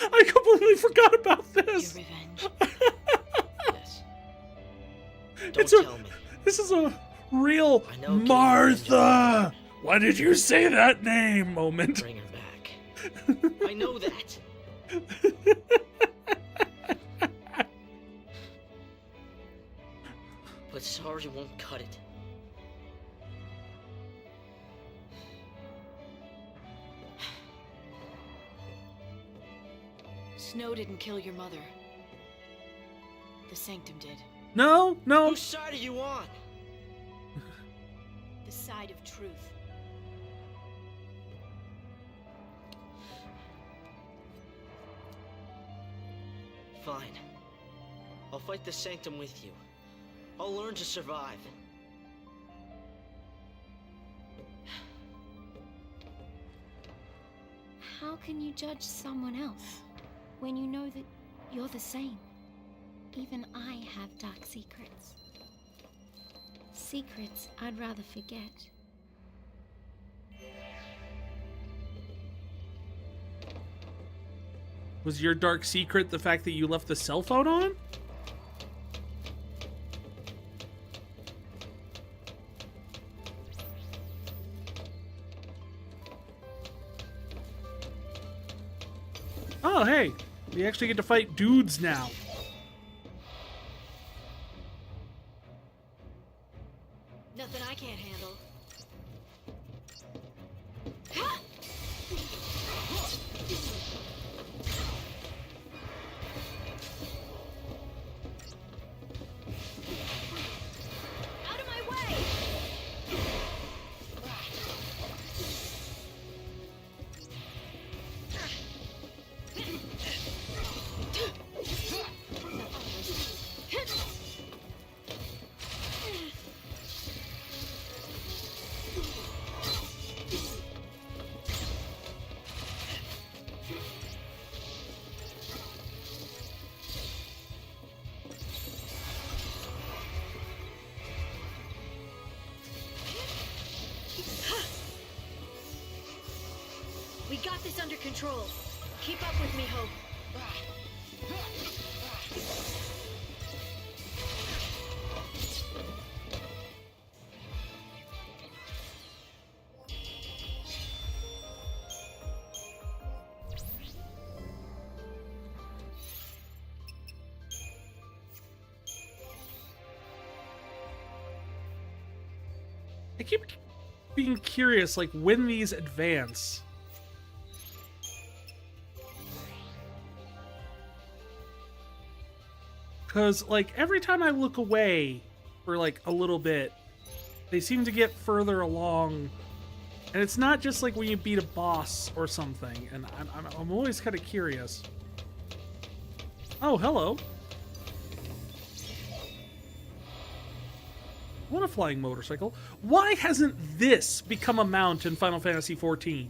I completely forgot about Your this. revenge. Yes. Don't tell me. This is a real I know, Martha. Why did you say that name moment? Bring her back. I know that. But sorry won't cut it. Snow didn't kill your mother. The Sanctum did. No. Whose side are you on? The side of truth. Fine. I'll fight the Sanctum with you. I'll learn to survive. How can you judge someone else when you know that you're the same? Even I have dark secrets. Secrets I'd rather forget. Was your dark secret the fact that you left the cell phone on? Oh, hey. We actually get to fight dudes now. Nothing I can't handle. Out of my way! We got this under control. Keep up with me, Hope. I keep being curious, like, when these advance. Because, like, every time I look away for, like, a little bit, they seem to get further along. And it's not just, like, when you beat a boss or something. And I'm always kind of curious. Oh, hello. What a flying motorcycle. Why hasn't this become a mount in Final Fantasy XIV?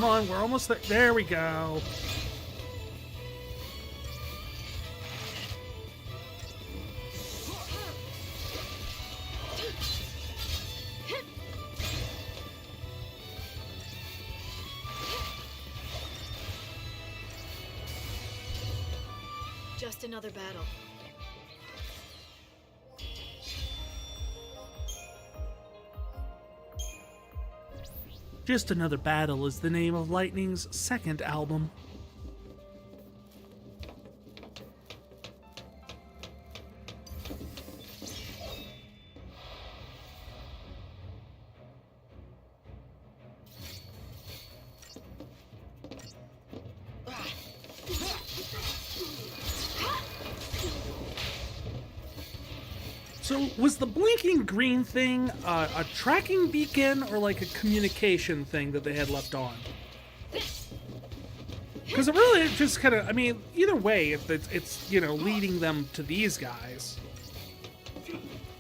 Come on, we're almost there. There we go. Just another battle. Just Another Battle is the name of Lightning's second album. So, was the blinking green thing a tracking beacon or like a communication thing that they had left on? Because it really just kind of, I mean, either way, it's, you know, leading them to these guys.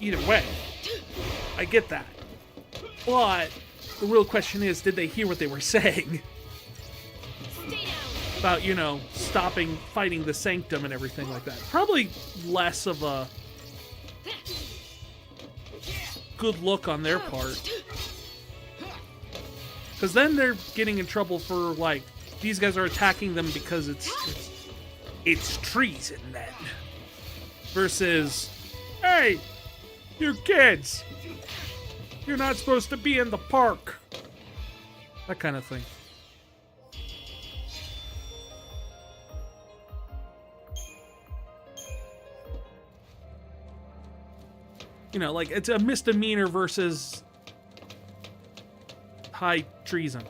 Either way. I get that. But the real question is, did they hear what they were saying? About, you know, stopping fighting the Sanctum and everything like that. Probably less of a good look on their part. Because then they're getting in trouble for, like, these guys are attacking them because it's treason then. Versus, hey, you kids, you're not supposed to be in the park. That kind of thing. You know, like, it's a misdemeanor versus high treason.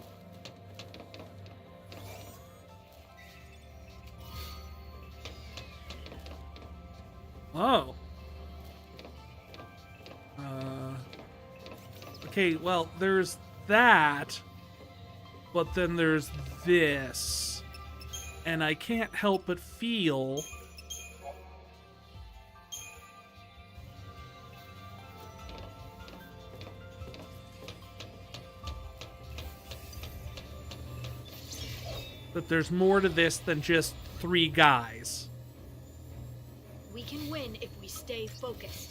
Oh. Okay, well, there's that, but then there's this. And I can't help but feel that there's more to this than just 3 guys. We can win if we stay focused.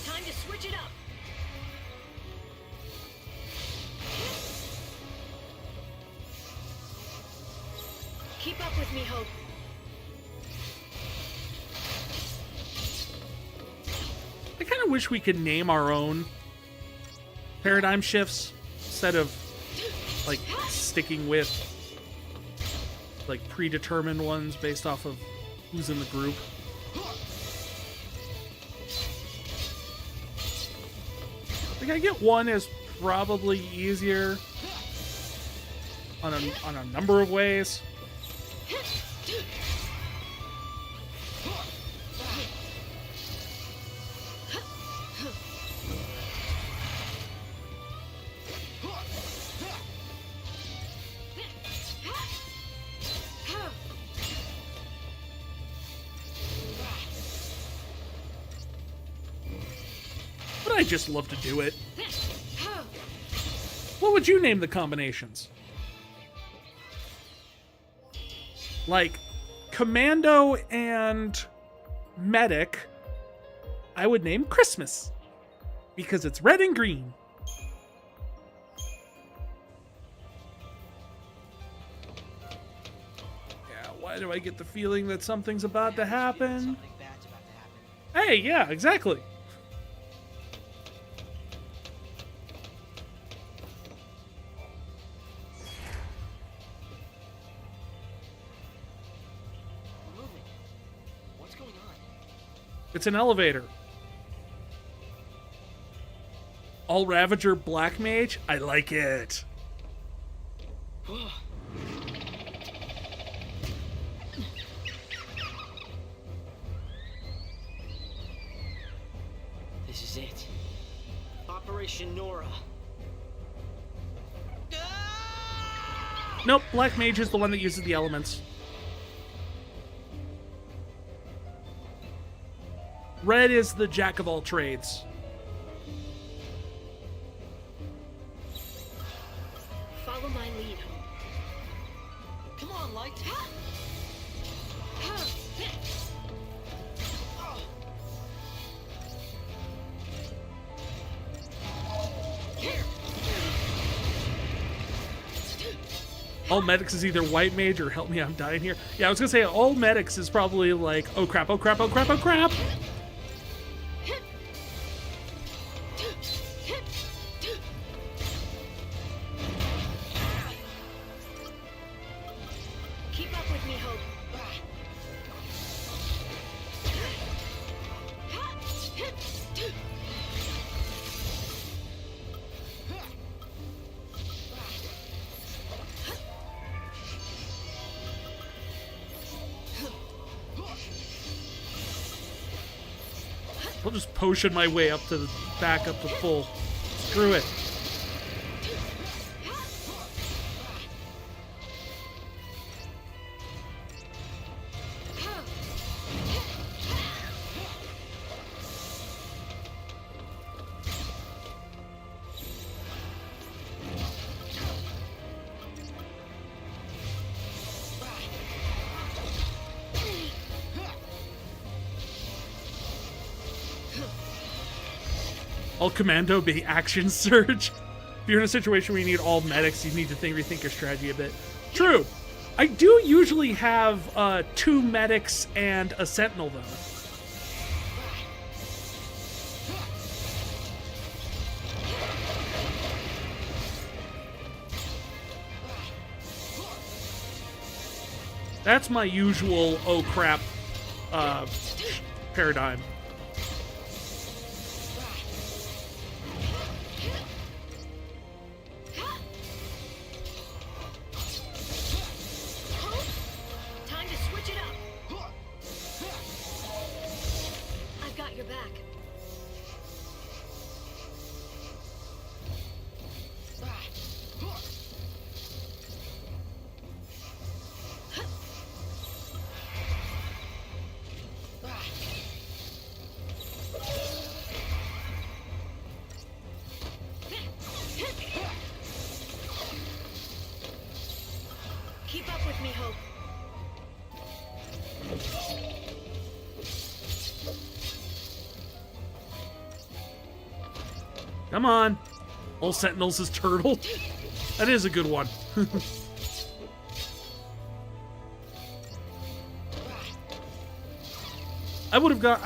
Time to switch it up. Keep up with me, Hope. I kind of wish we could name our own paradigm shifts instead of, like, sticking with, like, predetermined ones based off of who's in the group. Like, I get one is probably easier on a number of ways. But I just love to do it. What would you name the combinations? Like, Commando and Medic, I would name Christmas. Because it's red and green. Yeah, why do I get the feeling that something's about to happen? Something bad's about to happen. Hey, yeah, exactly. We're moving. What's going on? It's an elevator. All Ravager Black Mage? I like it. Operation Nora. Nope, Black Mage is the one that uses the elements. Red is the jack of all trades. Follow my lead. Come on, Light. All medics is either white mage or help me, I'm dying here. Yeah, I was gonna say all medics is probably like, oh crap, oh crap, oh crap, oh crap. Keep up with me, Hope. I'll just potion my way up to the back up to full. Screw it. All commando being action surge. If you're in a situation where you need all medics, you need to rethink your strategy a bit. True. I do usually have 2 medics and a sentinel, though. That's my usual oh crap paradigm. Time to switch it up. I've got your back. Keep up with me, Hope. Come on. All sentinels is turtle. That is a good one. I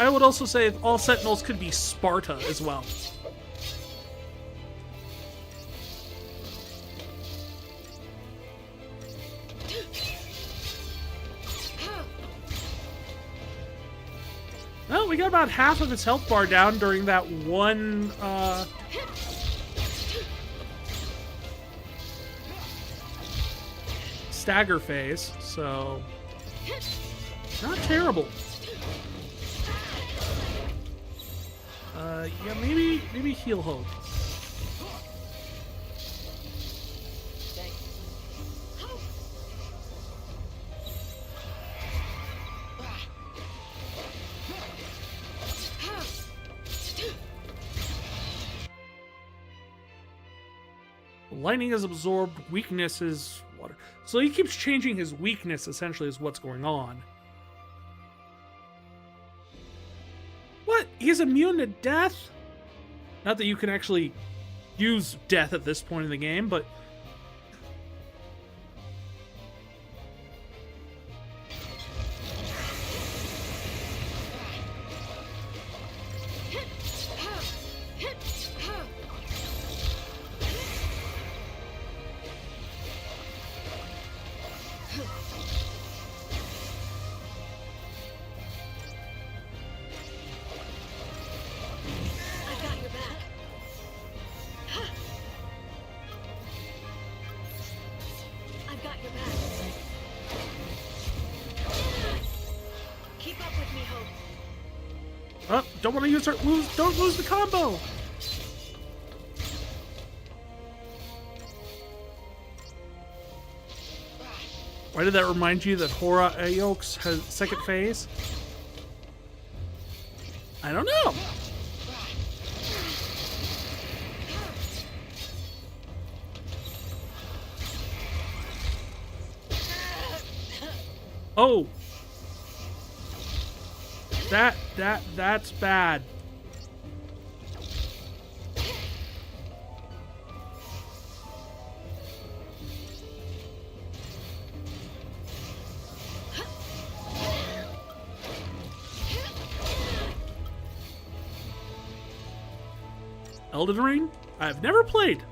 would also say all sentinels could be Sparta as well. Well, we got about half of its health bar down during that one, stagger phase, so not terrible. Yeah, maybe heal Hope. Lightning has absorbed weaknesses. Water. So he keeps changing his weakness, essentially, is what's going on. What? He's immune to death? Not that you can actually use death at this point in the game, but... Oh, don't want to don't lose the combo. Why did that remind you that Hora Aox has second phase? I don't know. Oh. That's bad. Elden Ring? I've never played.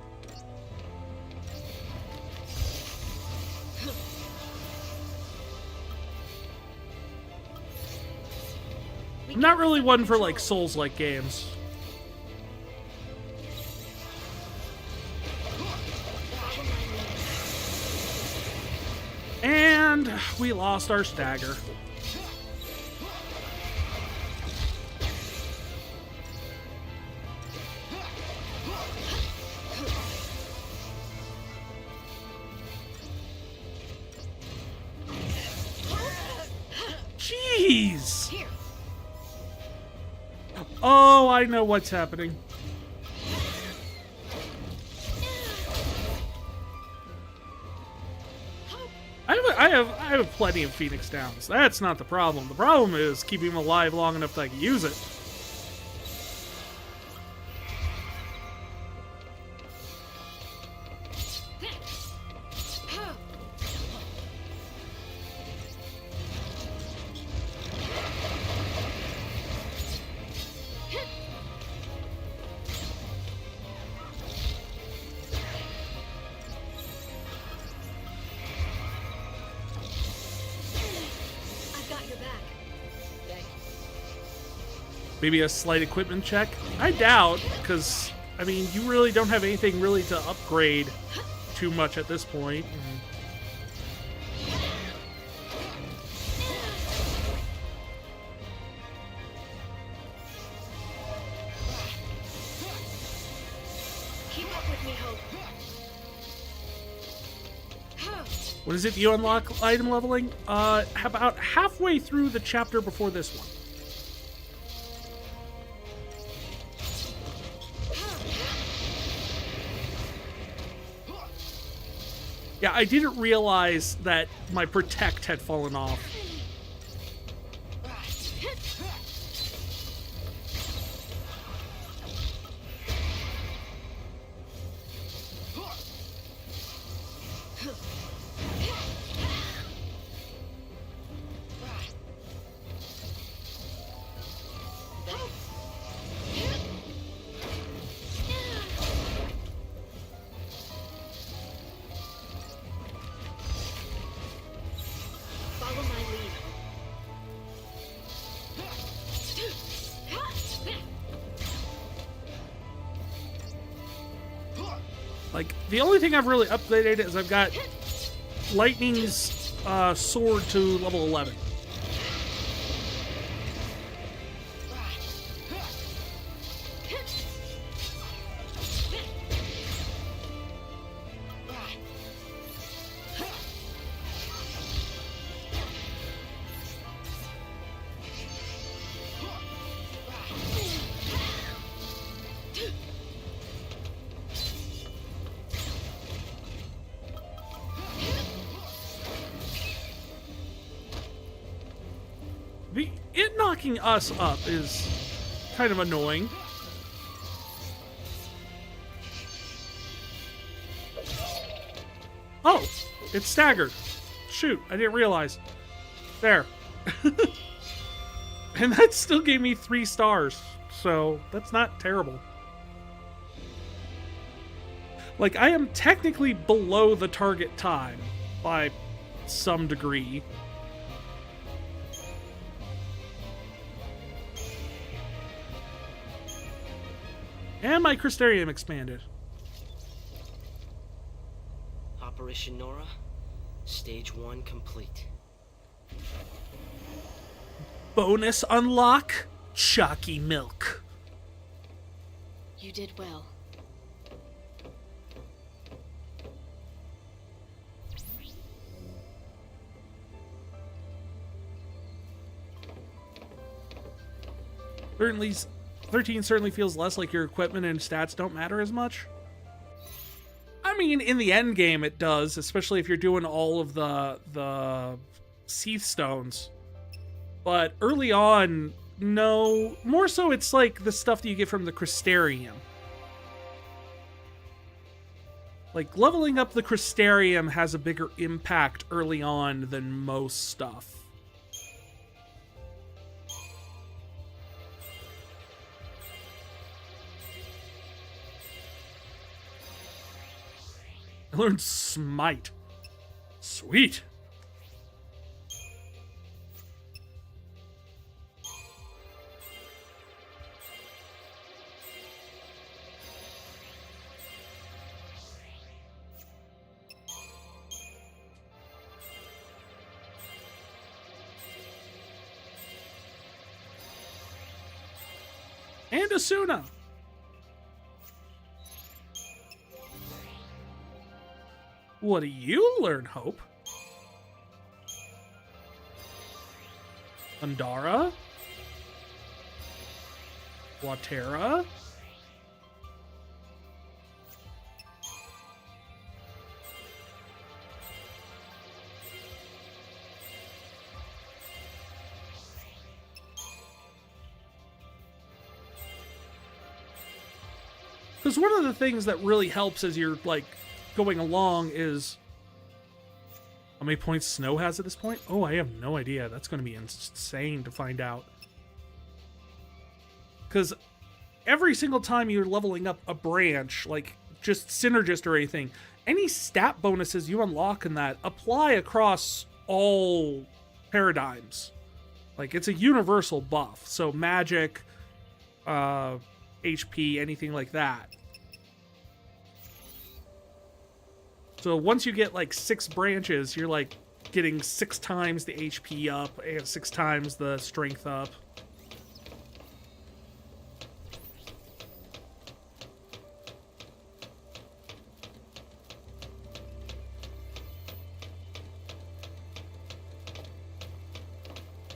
I'm not really one for like Souls-like games. And we lost our stagger. Jeez! Oh, I know what's happening. I have plenty of Phoenix Downs. That's not the problem. The problem is keeping him alive long enough that I can use it. Maybe a slight equipment check? I doubt, because, I mean, you really don't have anything really to upgrade too much at this point. Keep up with me, Hope. What is it you unlock item leveling? About halfway through the chapter before this one. Yeah, I didn't realize that my protect had fallen off. Like, the only thing I've really upgraded is I've got Lightning's sword to level 11. It knocking us up is kind of annoying. Oh, it's staggered. Shoot, I didn't realize. There. And that still gave me 3 stars, so that's not terrible. Like, I am technically below the target time by some degree. And my Crystarium expanded. Operation Nora, Stage 1 complete. Bonus unlock, Chalky Milk. You did well. 13 certainly feels less like your equipment and stats don't matter as much. I mean, in the end game it does, especially if you're doing all of the Seath stones. But early on, no. More so it's like the stuff that you get from the Crystarium. Like, leveling up the Crystarium has a bigger impact early on than most stuff. I learned Smite. Sweet. And Asuna. What do you learn, Hope? Andara? Watera? Because one of the things that really helps as you're, like, going along is... How many points Snow has at this point? Oh, I have no idea. That's going to be insane to find out. Because every single time you're leveling up a branch, like just Synergist or anything, any stat bonuses you unlock in that apply across all paradigms. Like, it's a universal buff. So magic, HP, anything like that. So once you get like 6 branches, you're like getting 6 times the HP up and 6 times the strength up.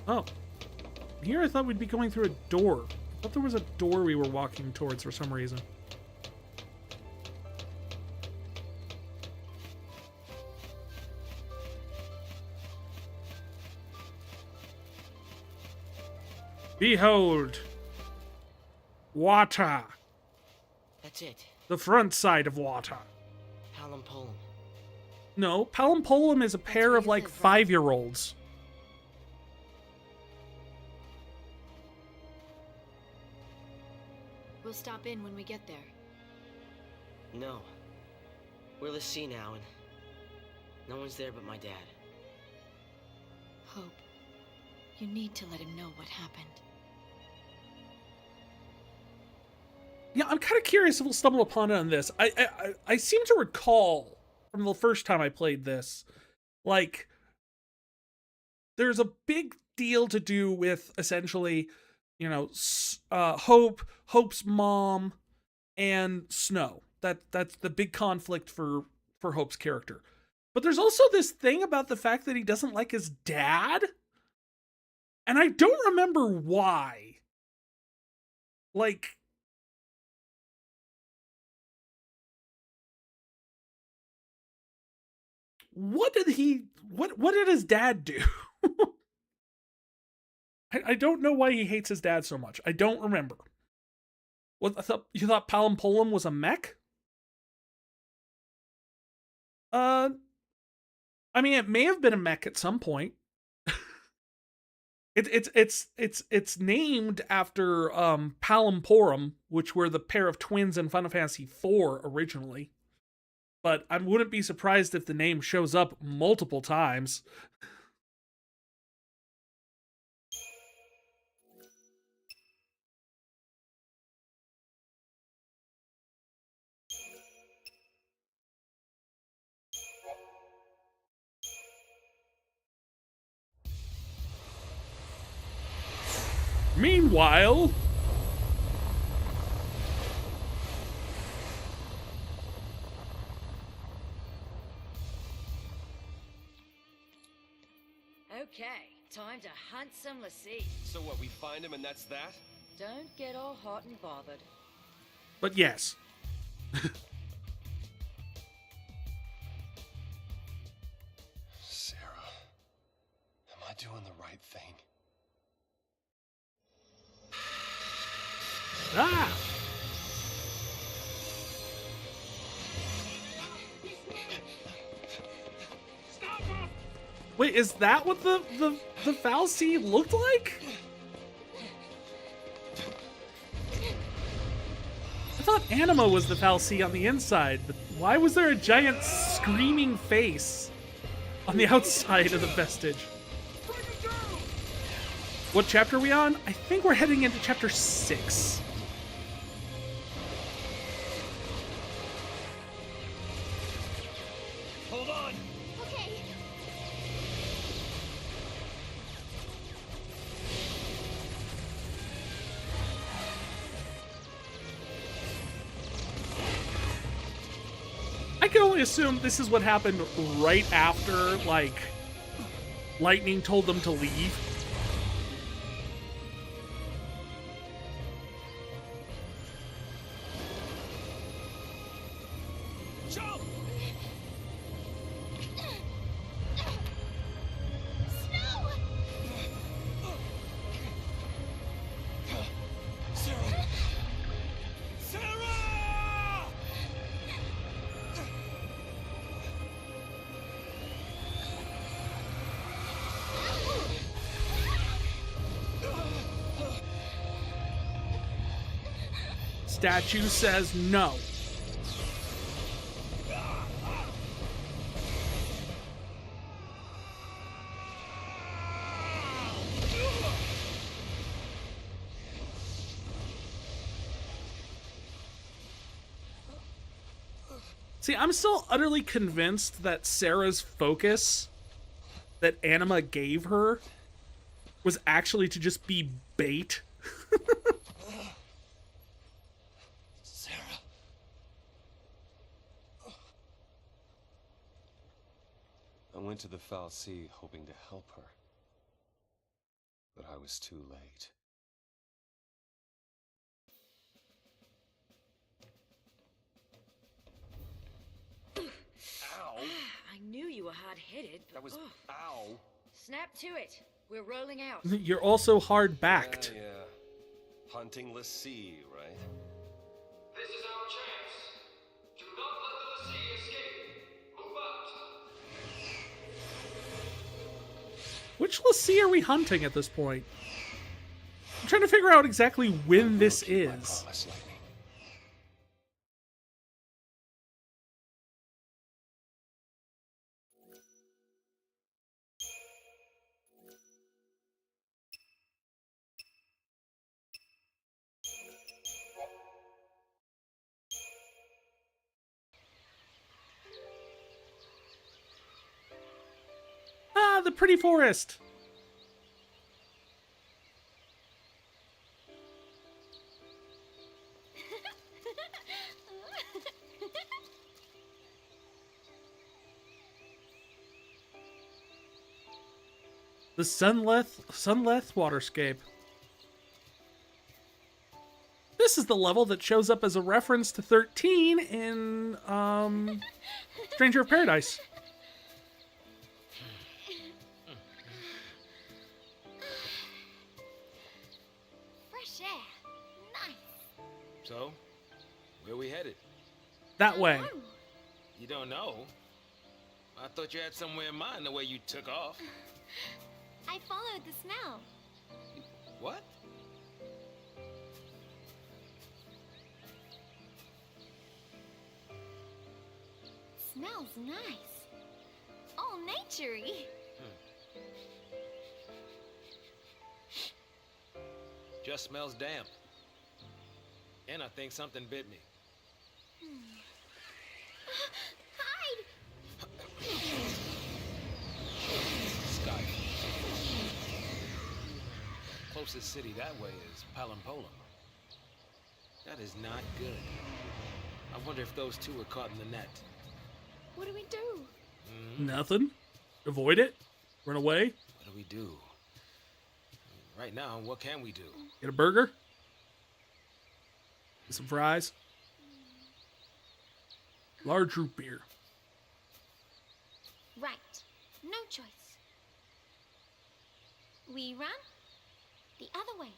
Oh. Here I thought we'd be going through a door. I thought there was a door we were walking towards for some reason. Behold, water. That's it. The front side of water. Palampolum. No, Palampolum is a pair of like 5-year-olds. We'll stop in when we get there. No. We're the sea now, and no one's there but my dad. Hope, you need to let him know what happened. Yeah, I'm kind of curious if we'll stumble upon it on this. I seem to recall from the first time I played this, like, there's a big deal to do with essentially, you know, Hope's mom, and Snow. That's the big conflict for Hope's character. But there's also this thing about the fact that he doesn't like his dad, and I don't remember why. Like, what did his dad do? I don't know why he hates his dad so much. I don't remember. What, you thought Palampolum was a mech? I mean, it may have been a mech at some point. It's named after Palamporum, which were the pair of twins in Final Fantasy IV originally. But I wouldn't be surprised if the name shows up multiple times. Meanwhile... Okay, time to hunt some Lassie. So what, we find him and that's that? Don't get all hot and bothered. But yes. Sarah, am I doing the right thing? Ah! Wait, is that what the Fal'Cie looked like? I thought Anima was the Fal'Cie on the inside, but why was there a giant screaming face on the outside of the vestige? What chapter are we on? I think we're heading into chapter 6. Hold on! Okay. I can only assume this is what happened right after, like, Lightning told them to leave. Jump! Snow! Sarah! Sarah! Statue says no. See, I'm still utterly convinced that Sarah's focus that Anima gave her was actually to just be bait. Sarah. I went to the Fal'Cie hoping to help her, but I was too late. Ow! I knew you were hard-headed, but That was oh, ow! snap to it. We're rolling out. You're also hard-backed. Yeah. Hunting Lassie, right? This is our chance. Do not let the Lassie escape. Move out. Which Lassie are we hunting at this point? I'm trying to figure out exactly when this Keep my is. promise, Lightning. Ah, the pretty forest. The Sunleth Waterscape. This is the level that shows up as a reference to 13 in Stranger of Paradise. Fresh air. Nice. So, where we headed? That way. Oh, You don't know? I thought you had somewhere in mind the way you took off. I followed the smell. What? Smells nice. All naturey. Just smells damp. And I think something bit me. Hide! Sky. Closest city that way is Palampolam. That is not good. I wonder if those two were caught in the net. What do we do? Nothing. Avoid it. Run away. What do we do? Right now, what can we do? Get a burger. Some fries. Large root beer. Right. No choice. We run the other way.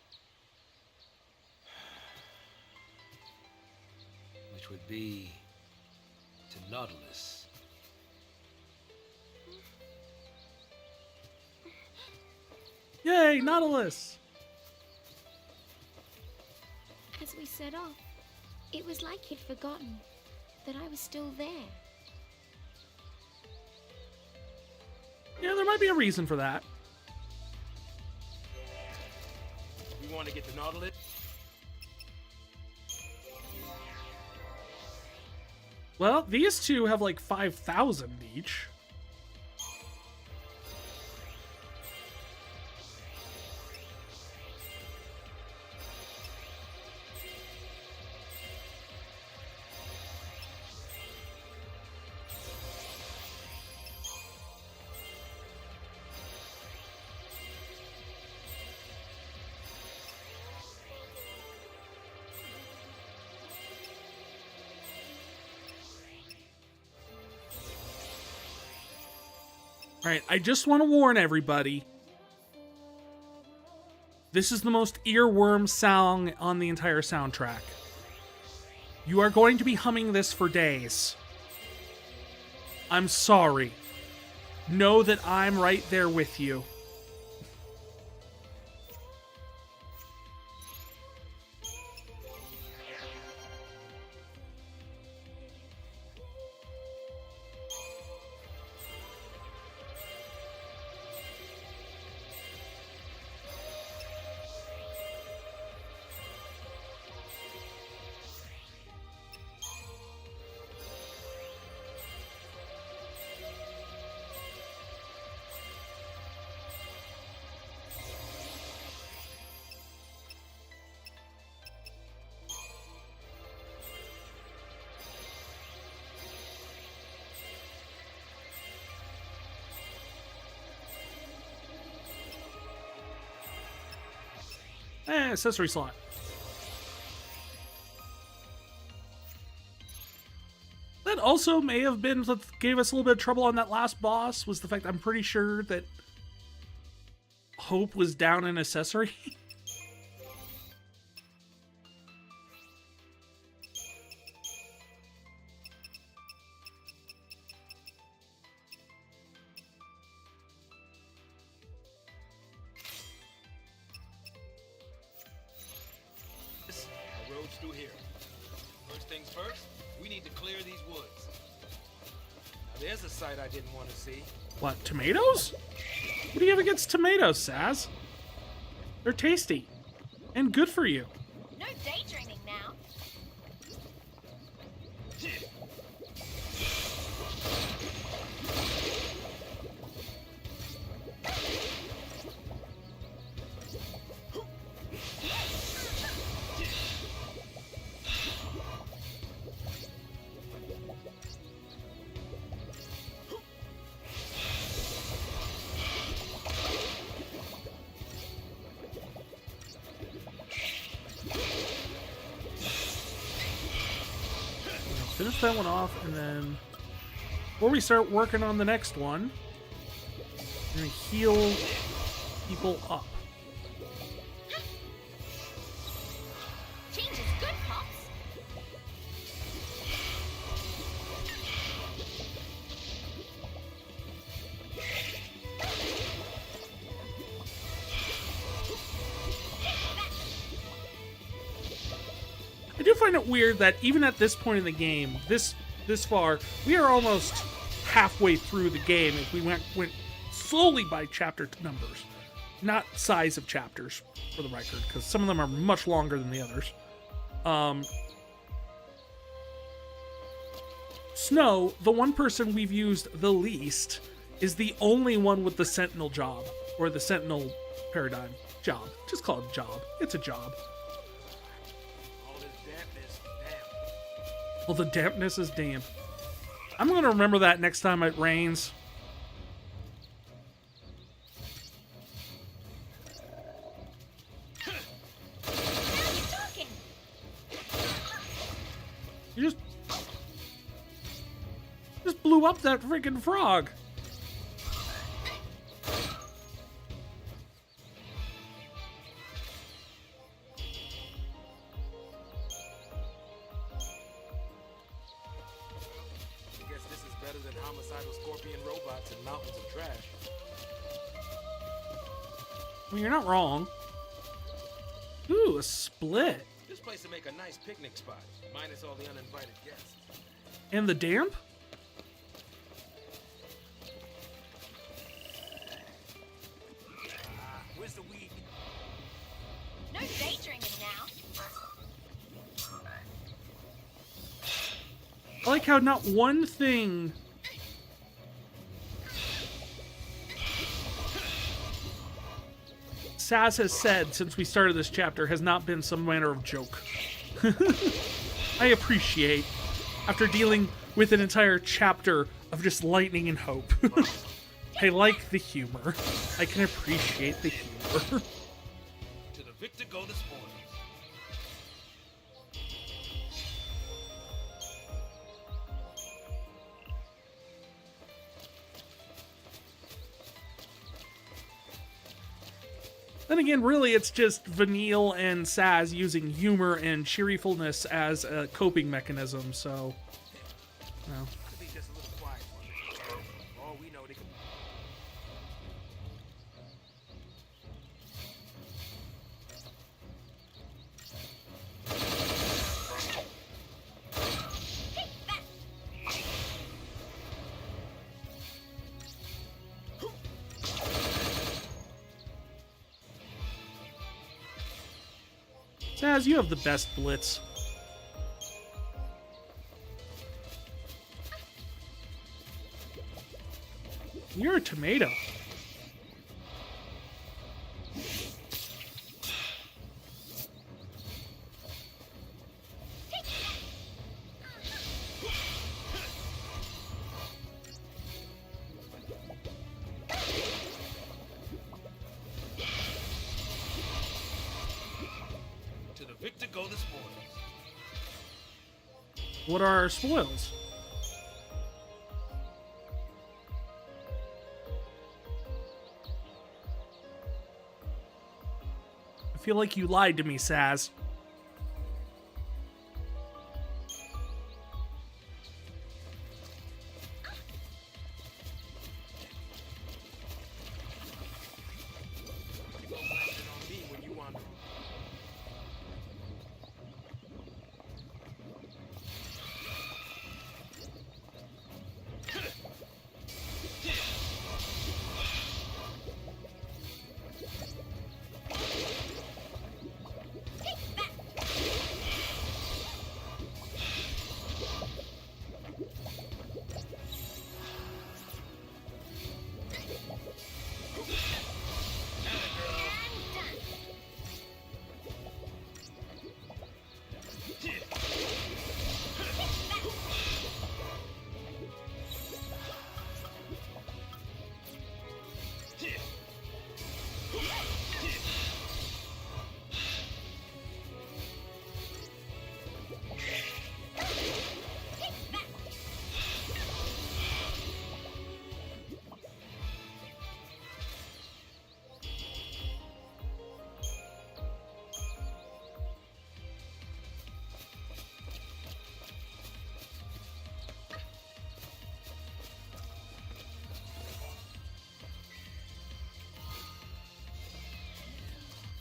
Which would be to Nautilus. Yay, Nautilus! As we set off, it was like he'd forgotten that I was still there. Yeah, there might be a reason for that. We want to get to Nautilus? Well, these two have like 5,000 each. Alright, I just want to warn everybody. This is the most earworm song on the entire soundtrack. You are going to be humming this for days. I'm sorry. Know that I'm right there with you. Accessory slot. That also may have been what gave us a little bit of trouble on that last boss, was the fact I'm pretty sure that Hope was down an accessory. The road's through here. First things first, we need to clear these woods. Now there's a sight I didn't want to see. What, tomatoes? What do you have against tomatoes, Sazh? They're tasty. And good for you. No daydreaming now. Finish that one off, and then before we start working on the next one, we're gonna heal people up. Change is good, Pops. I do find it weird that even at this point in the game, this far, we are almost halfway through the game if we went slowly by chapter numbers, not size of chapters, for the record, because some of them are much longer than the others. Snow, the one person we've used the least, is the only one with the Sentinel job, or the Sentinel paradigm job. Just call it job. It's a job. Well, the dampness is damp. I'm going to remember that next time it rains. Now you're talking. blew up that freaking frog? I guess this is better than homicidal scorpion robots and mountains of trash. I mean, you're not wrong. Ooh, a split. This place will make a nice picnic spot, minus all the uninvited guests. And the damp? Where's the weed? No day drinking now. I like how not one thing Sazh has said since we started this chapter has not been some manner of joke. I appreciate, after dealing with an entire chapter of just lightning and hope. I like the humor. I can appreciate the humor. To the victor go the spoils. Then again, really, it's just Vanille and Sazh using humor and cheerfulness as a coping mechanism, so... Well. Could be just a little quiet for me. For all we know, they could... Sazh, you have the best blitz. You're a tomato. To the victor go the spoils. What are our spoils? I feel like you lied to me, Sazh. On me when you wander.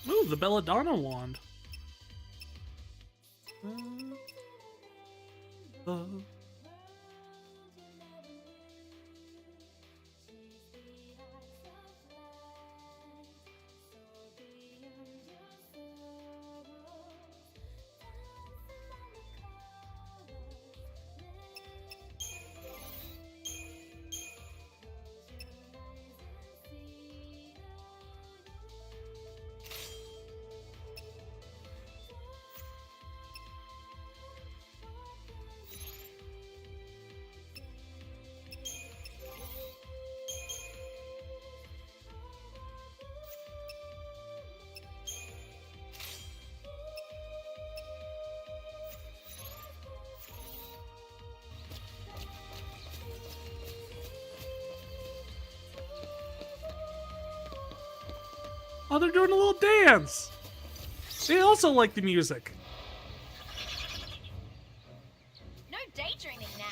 Ooh, the Belladonna wand. Oh, they're doing a little dance. They also like the music. No daydreaming now.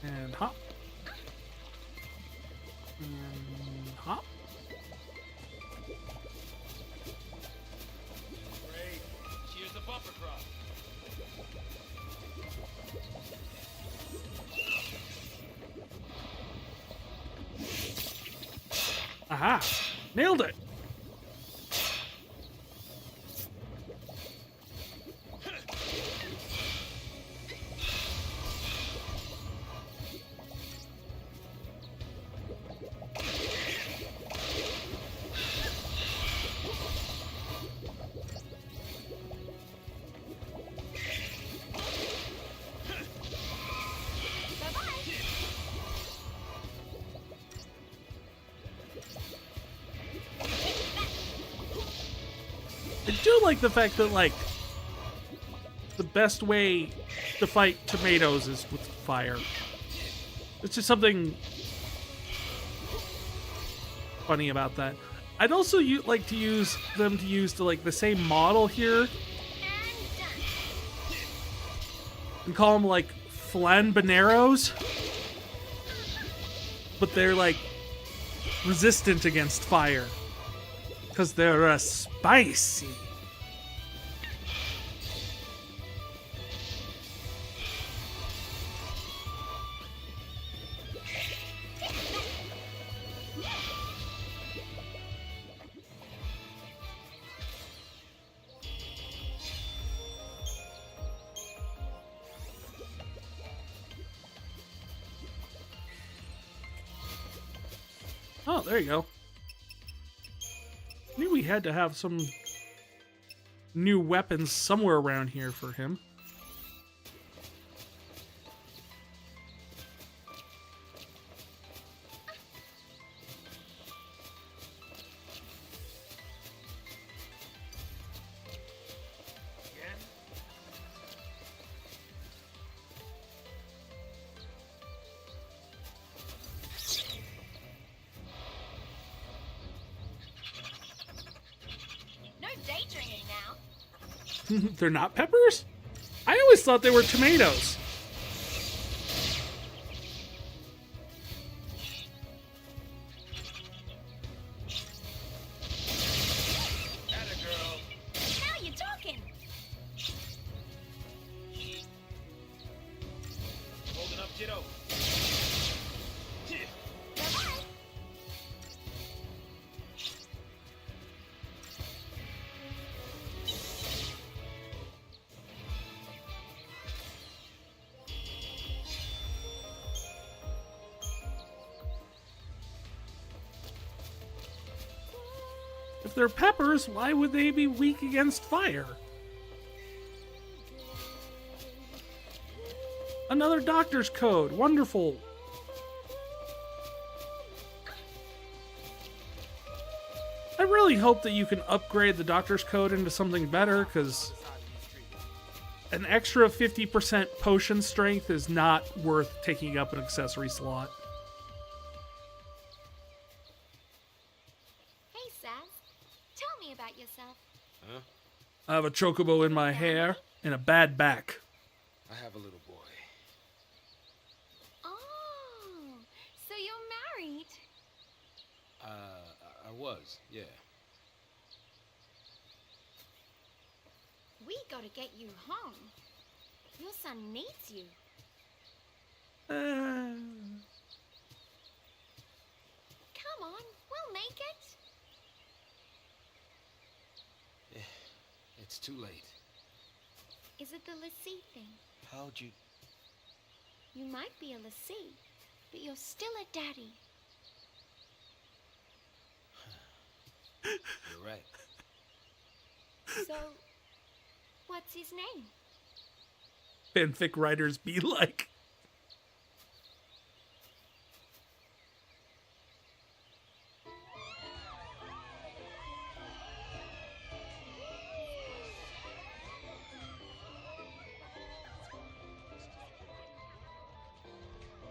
And hop. And hop. Great. Here's the bumper crop. Aha! Nailed it! I do like the fact that, like, the best way to fight tomatoes is with fire. It's just something funny about that. I'd also like to use them to use the same model here and call them like flambaneros, but they're like resistant against fire because they're spicy. Oh, there you go. Knew we had to have some new weapons somewhere around here for him. Daydreaming now. They're not peppers? I always thought they were tomatoes. Now you're talking. Holding up, kiddo. If they're peppers, why would they be weak against fire? Another doctor's code. Wonderful. I really hope that you can upgrade the doctor's code into something better, because an extra 50% potion strength is not worth taking up an accessory slot. Hey, Sazh. Tell me about yourself. Huh? I have a chocobo in my hair and a bad back. I have a little boy. Oh, so you're married. I was, yeah. We gotta get you home. Your son needs you. Uh, Come on, we'll make it. It's too late. Is it the lassie thing? How'd you... You might be a lassie, but you're still a daddy. You're right. So, what's his name? Fanfic writers be like.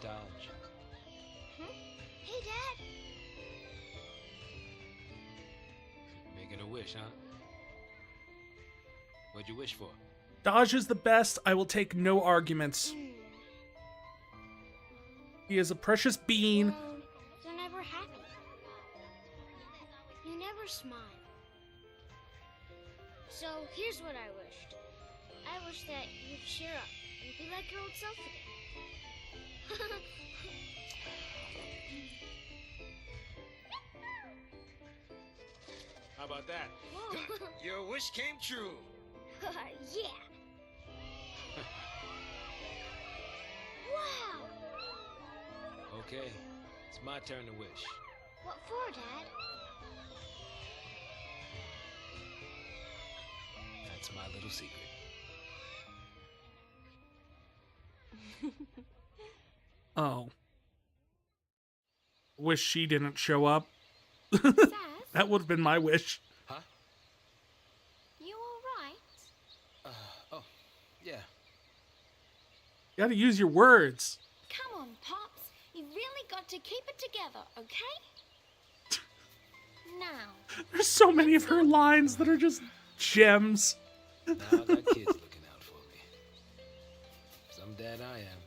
Dodge. Hey, Dad. Making a wish, huh? What'd you wish for? Dodge is the best. I will take no arguments. He is a precious bean. Well, you're never happy. You never smile. So here's what I wished. I wish that you'd cheer up and be like your old self again. How about that? Whoa. Your wish came true. Yeah. Wow. Okay, it's my turn to wish. What for, Dad? That's my little secret. Oh. Wish she didn't show up. Sazh, That would have been my wish. Huh? you all right? Oh, yeah. You gotta use your words. Come on, Pops. You really got to keep it together, okay? Now, There's so many of her lines that are just gems. Now I got kids looking out for me. Some dad I am.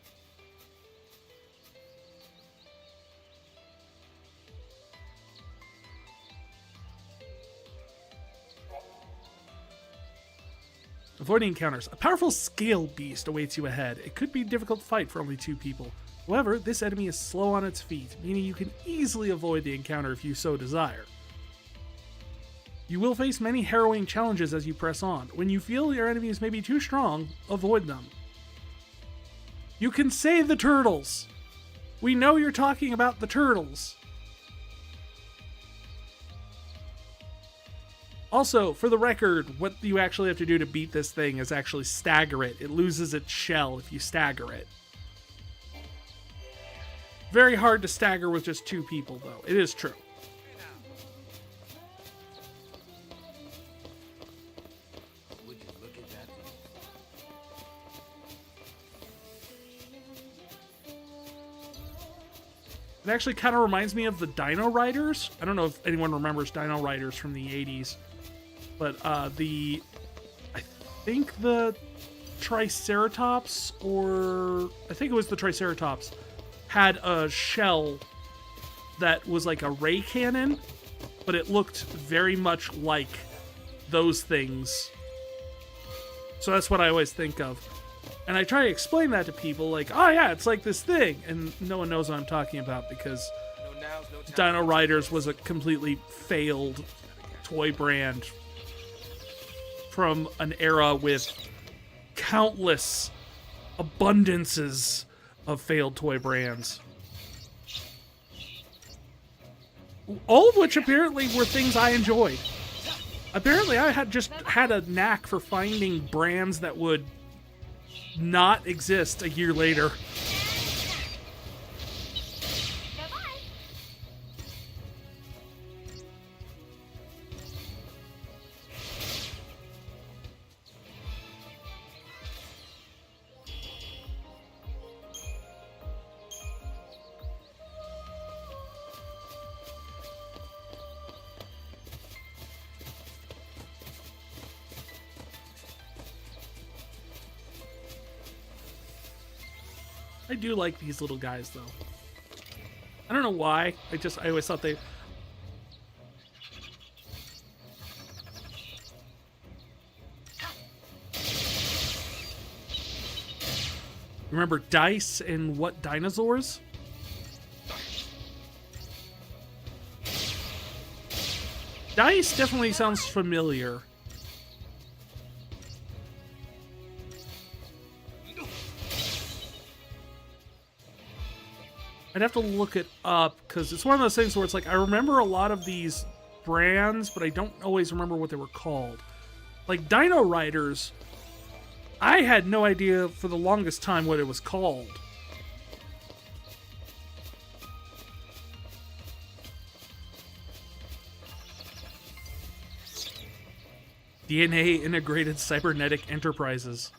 Avoiding encounters. A powerful scale beast awaits you ahead. It could be a difficult fight for only 2 people. However, this enemy is slow on its feet, meaning you can easily avoid the encounter if you so desire. You will face many harrowing challenges as you press on. When you feel your enemies may be too strong, avoid them. You can say the turtles. We know you're talking about the turtles. Also, for the record, what you actually have to do to beat this thing is actually stagger it. It loses its shell if you stagger it. Very hard to stagger with just 2 people, though. It is true. Would you look at that? It actually kind of reminds me of the Dino Riders. I don't know if anyone remembers Dino Riders from the 80s. But I think the Triceratops, or I think it was the Triceratops, had a shell that was like a ray cannon, but it looked very much like those things. So that's what I always think of. And I try to explain that to people, like, oh yeah, it's like this thing. And no one knows what I'm talking about because Dino Riders was a completely failed toy brand from an era with countless abundances of failed toy brands. All of which apparently were things I enjoyed. Apparently I had a knack for finding brands that would not exist a year later. bye-bye. I do like these little guys, though. I don't know why. I always thought they... Remember Dice and What Dinosaurs? Dice definitely sounds familiar. I'd have to look it up because it's one of those things where it's like I remember a lot of these brands, but I don't always remember what they were called. Like Dino Riders, I had no idea for the longest time what it was called. DNA Integrated Cybernetic Enterprises.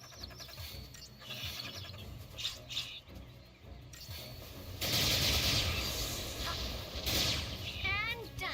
And done.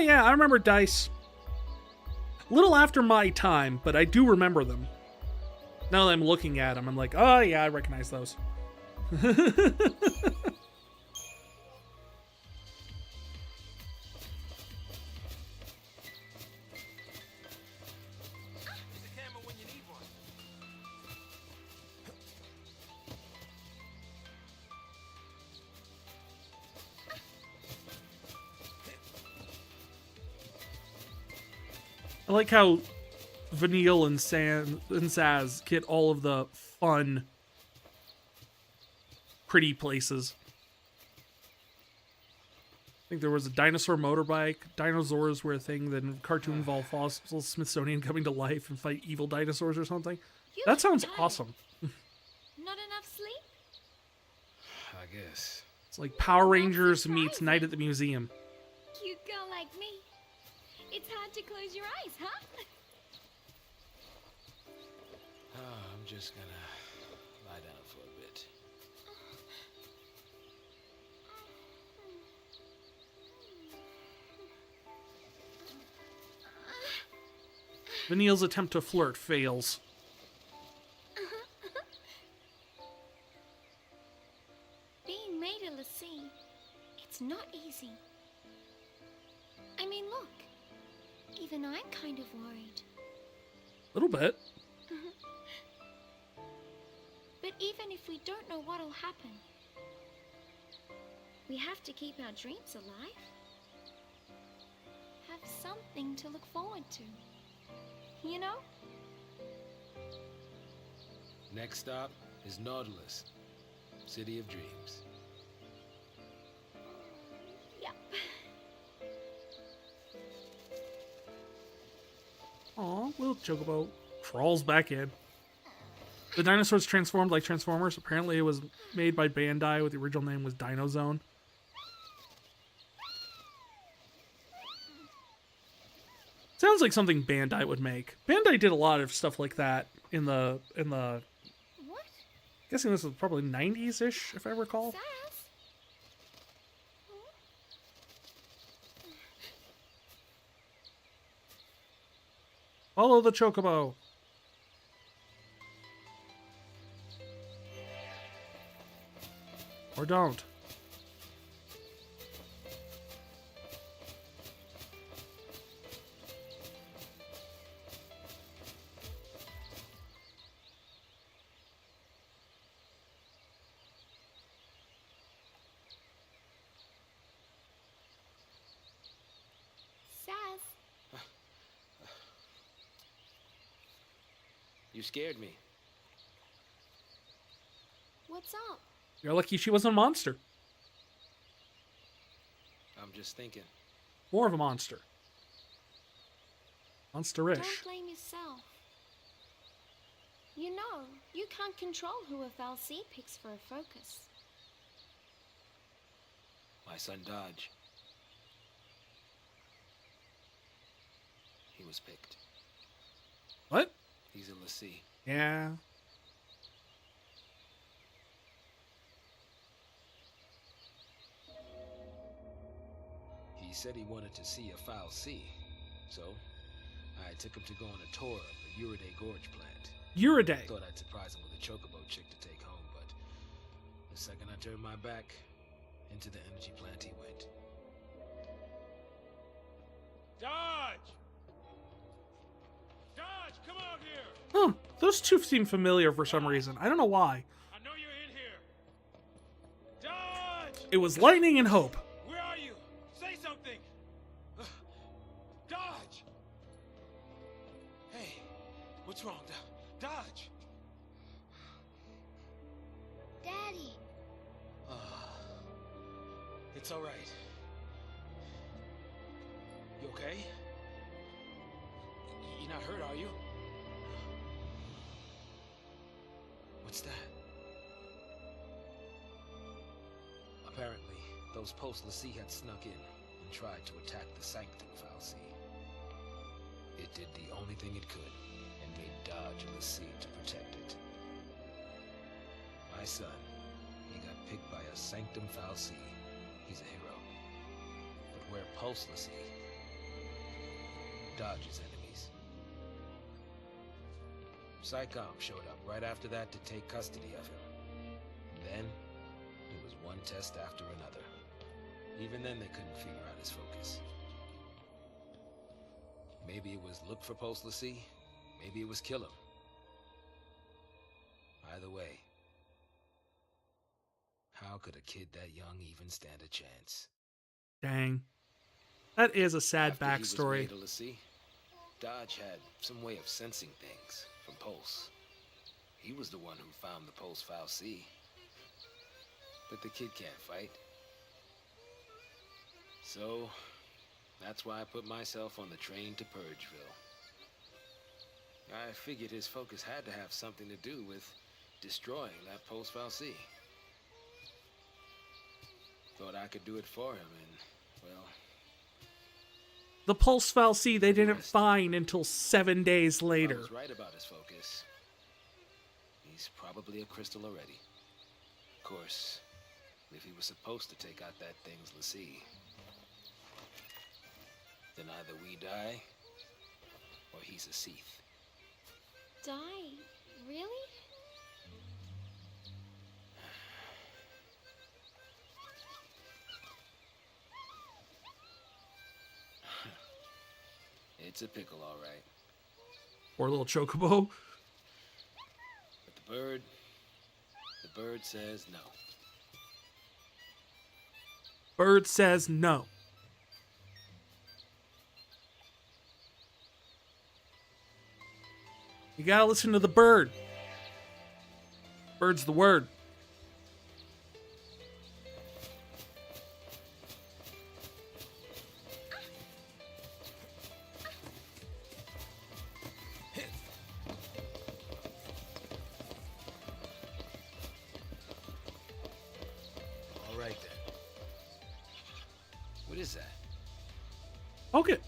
Yeah, I remember dice. A little after my time, but I do remember them. Now that I'm looking at them, I'm like, oh yeah, I recognize those. I like how Vanille and Sazh get all of the fun, pretty places. I think there was a dinosaur motorbike. Dinosaurs were a thing. Then cartoon involved fossils, Smithsonian coming to life and fight evil dinosaurs or something. That sounds awesome. Not enough sleep? I guess. It's like Power Rangers meets Night at the Museum. Cute girl like me. It's hard to close your eyes, huh? Oh, I'm just gonna lie down for a bit. Vanille's attempt to flirt fails. Being made a lassie, it's not easy. I mean, look. Even I'm kind of worried. A little bit. But even if we don't know what'll happen, we have to keep our dreams alive. Have something to look forward to. You know? Next stop is Nautilus, City of Dreams. Yep. Aw, little Chocobo crawls back in. The dinosaurs transformed like Transformers. Apparently it was made by Bandai, with the original name was Dino Zone. Sounds like something Bandai would make. Bandai did a lot of stuff like that in the What? guessing this was probably 90s-ish, if I recall. Sazh? Follow the Chocobo. Or don't. Sazh? You scared me. What's up? You're lucky she wasn't a monster. I'm just thinking. More of a monster. Monsterish. Don't blame yourself. You know, you can't control who a FLC picks for a focus. My son Dodge. He was picked. What? He's a lessee. Yeah. He said he wanted to see a foul sea, so I took him to go on a tour of the Uriday Gorge plant. Uriday. Thought I'd surprise him with a chocobo chick to take home, but the second I turned my back, into the energy plant he went. Dodge! Dodge, come out here! Oh, those two seem familiar for some reason. I don't know why. I know you're in here. Dodge! It was Lightning and Hope. Where are you? Say something! Dodge! Hey, what's wrong? Dodge! Daddy. It's all right. You okay? You're not hurt, are you? What's that? Apparently, those post-Lassie had snuck in and tried to attack the Sanctum Fal'Cie. It did the only thing it could and made dodge of the sea to protect it. My son, he got picked by a Sanctum Fal'Cie. He's a hero. But where post-Lassie, dodges enemies. Psychom showed up right after that to take custody of him. Then, it was one test after another. Even then they couldn't figure out his focus. Maybe it was look for post-Lassie, maybe it was kill him. Either way, how could a kid that young even stand a chance? Dang. That is a sad After he was backstory. made a Lassie, Dodge had some way of sensing things from Pulse. He was the one who found the Pulse Fal'Cie. But the kid can't fight. So, that's why I put myself on the train to Purgeville. I figured his focus had to have something to do with destroying that Pulse Fal'Cie. Thought I could do it for him, and, well... The Pulse Fal'Cie they didn't find until 7 days I later. was right about his focus. He's probably a crystal already. Of course, if he was supposed to take out that thing's Lassie, then either we die, or he's a Seath. Die? Really? It's a pickle, all right. Poor little chocobo. But the bird says no. Bird says no. You gotta listen to the bird. Bird's the word. All right then. What is that? Poke it.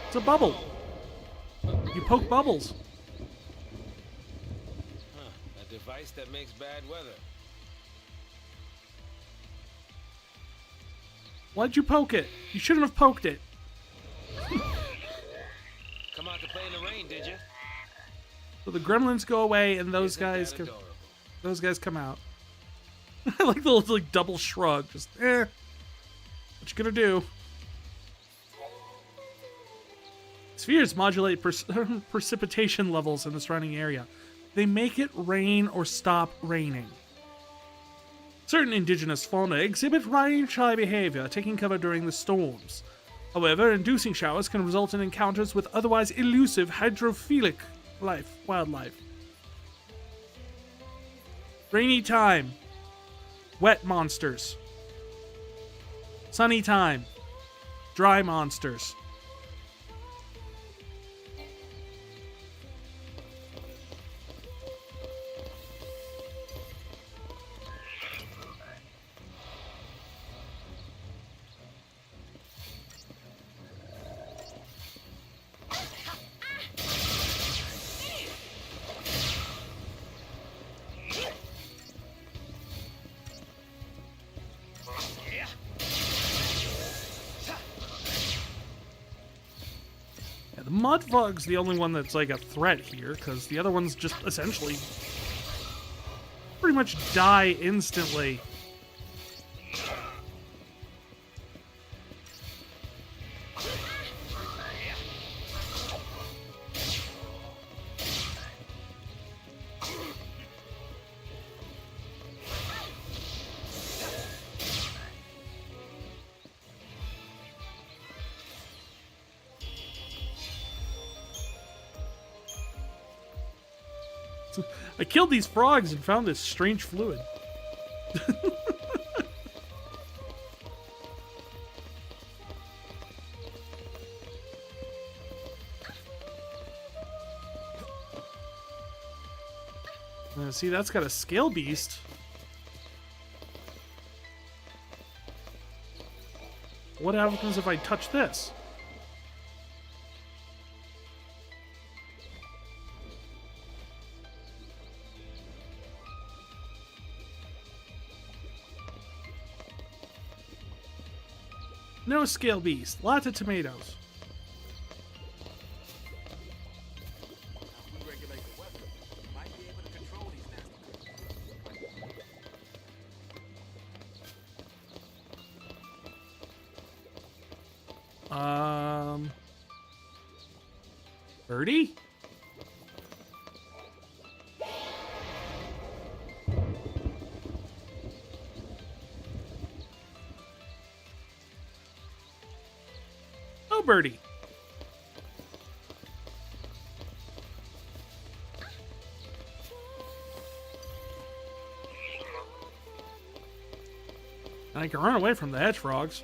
It's a bubble. You poke bubbles. Huh, a device that makes bad weather. Why'd you poke it? You shouldn't have poked it. Come out to play in the rain, did you? So the gremlins go away and those Isn't guys that come, adorable? those guys come out. I like the little like double shrug. Just what you gonna do? Spheres modulate precipitation levels in the surrounding area. They make it rain or stop raining. Certain indigenous fauna exhibit rain-shy behavior, taking cover during the storms. However, inducing showers can result in encounters with otherwise elusive hydrophilic wildlife. Rainy time. Wet monsters. Sunny time. Dry monsters. Mudbug's the only one that's like a threat here, because the other ones just essentially pretty much die instantly. I killed these frogs and found this strange fluid. See, that's got a scale beast. What happens if I touch this? No scale beast. Lots of tomatoes. Birdie? Oh, birdie. I can run away from the hedge frogs.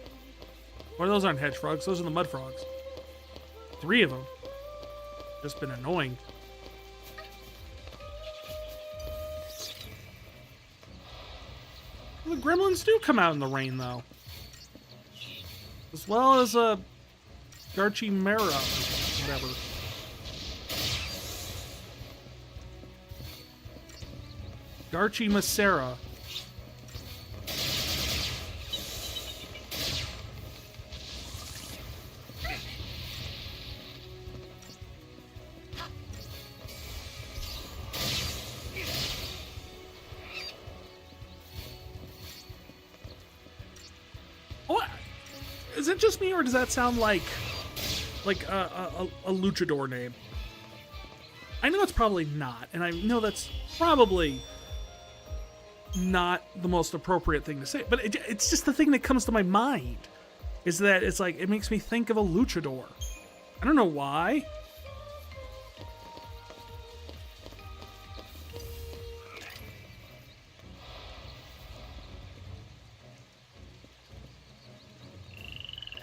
Or those aren't hedge frogs, those are the mud frogs. 3 of them. Just been annoying. The gremlins do come out in the rain, though. As well as a Garchimera, or whatever. Garchimacera. Is it just me, or does that sound like a luchador name? I know it's probably not, and I know that's probably not the most appropriate thing to say, but it's just the thing that comes to my mind, is that it's like, it makes me think of a luchador. I don't know why.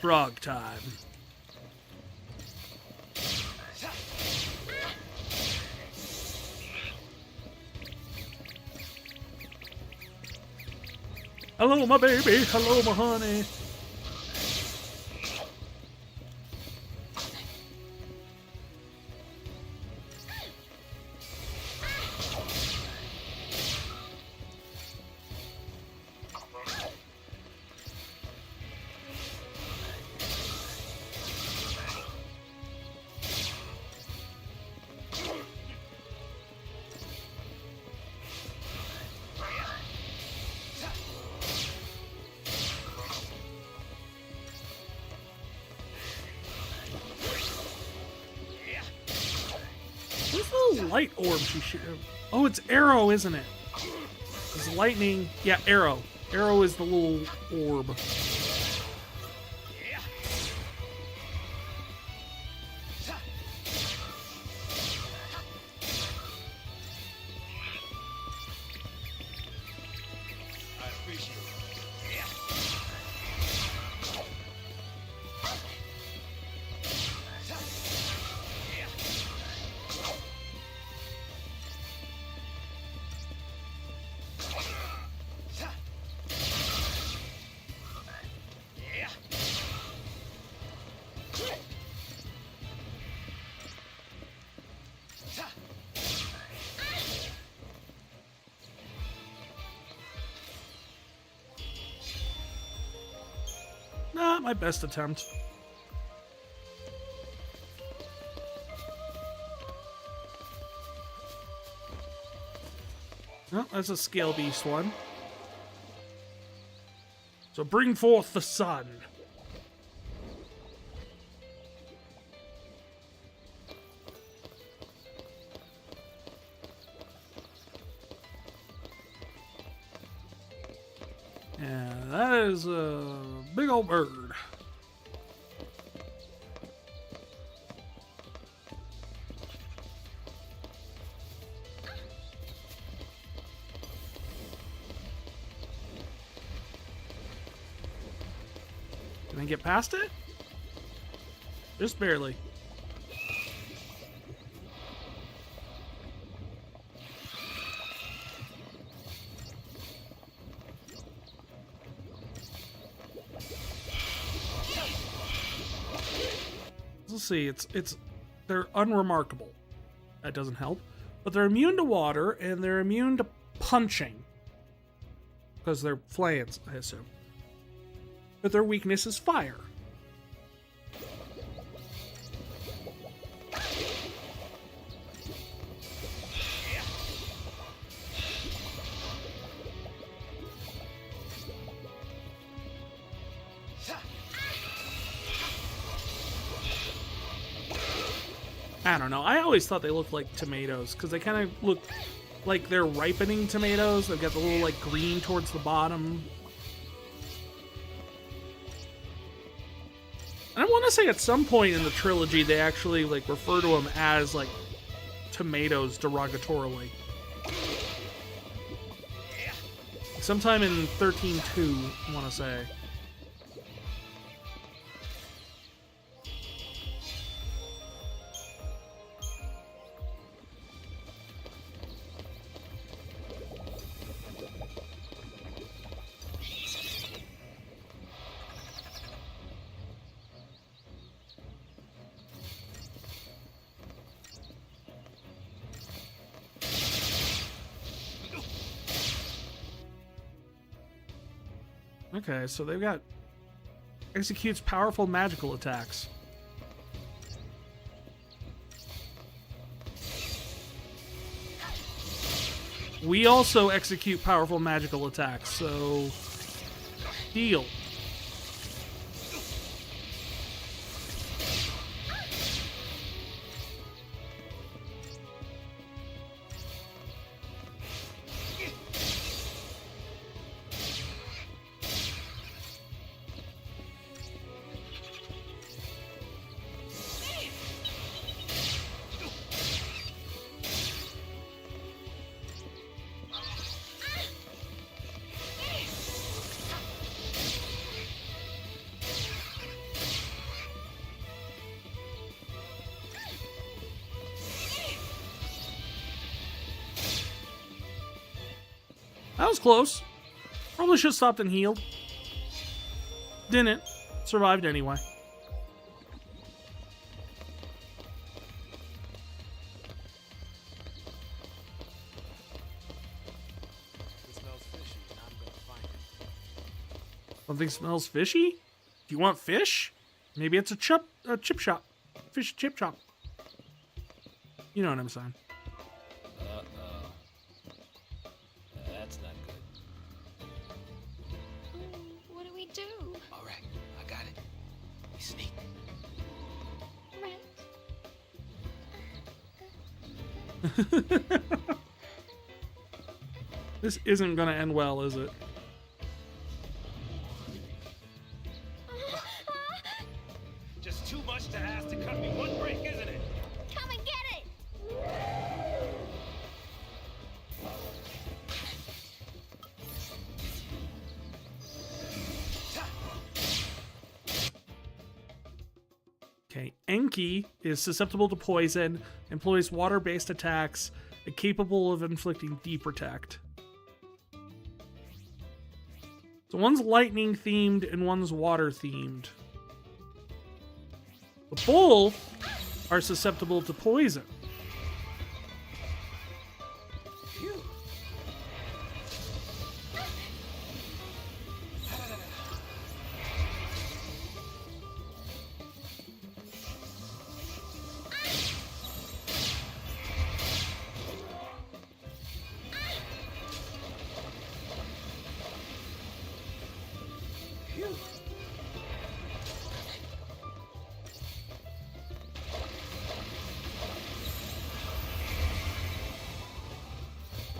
Frog time. Hello, my baby. Hello, my honey. Light orb she shoot. Oh, it's arrow, isn't it? It's lightning. Yeah, arrow. Arrow is the little orb. Not my best attempt. Oh, that's a scale beast one. So bring forth the sun. Yeah, that is a big old bird. Can I get past it? Just barely. Let's see, they're unremarkable. That doesn't help. But they're immune to water and they're immune to punching. Because they're flayets, I assume. But their weakness is fire. I don't know. I always thought they looked like tomatoes because they kind of look like they're ripening tomatoes. They've got the little like green towards the bottom. And I want to say at some point in the trilogy they actually like refer to them as like tomatoes derogatorily. Sometime in 13.2, I want to say. Okay, so they've got executes powerful magical attacks. We also execute powerful magical attacks, so deal. That was close. Probably should have stopped and healed. Didn't. Survived anyway. It smells fishy, and I'm gonna find it. Something smells fishy? Do you want fish? Maybe it's a chip shop. Fish chip shop. You know what I'm saying. That's not good. What do we do? All right, I got it. We sneak. Right. This isn't gonna end well, is it? Just too much to ask to cut me one break, isn't it? Come and get it! Okay, Enki is susceptible to poison, employs water-based attacks, and capable of inflicting deep protect. So one's lightning themed and one's water themed. The both are susceptible to poison.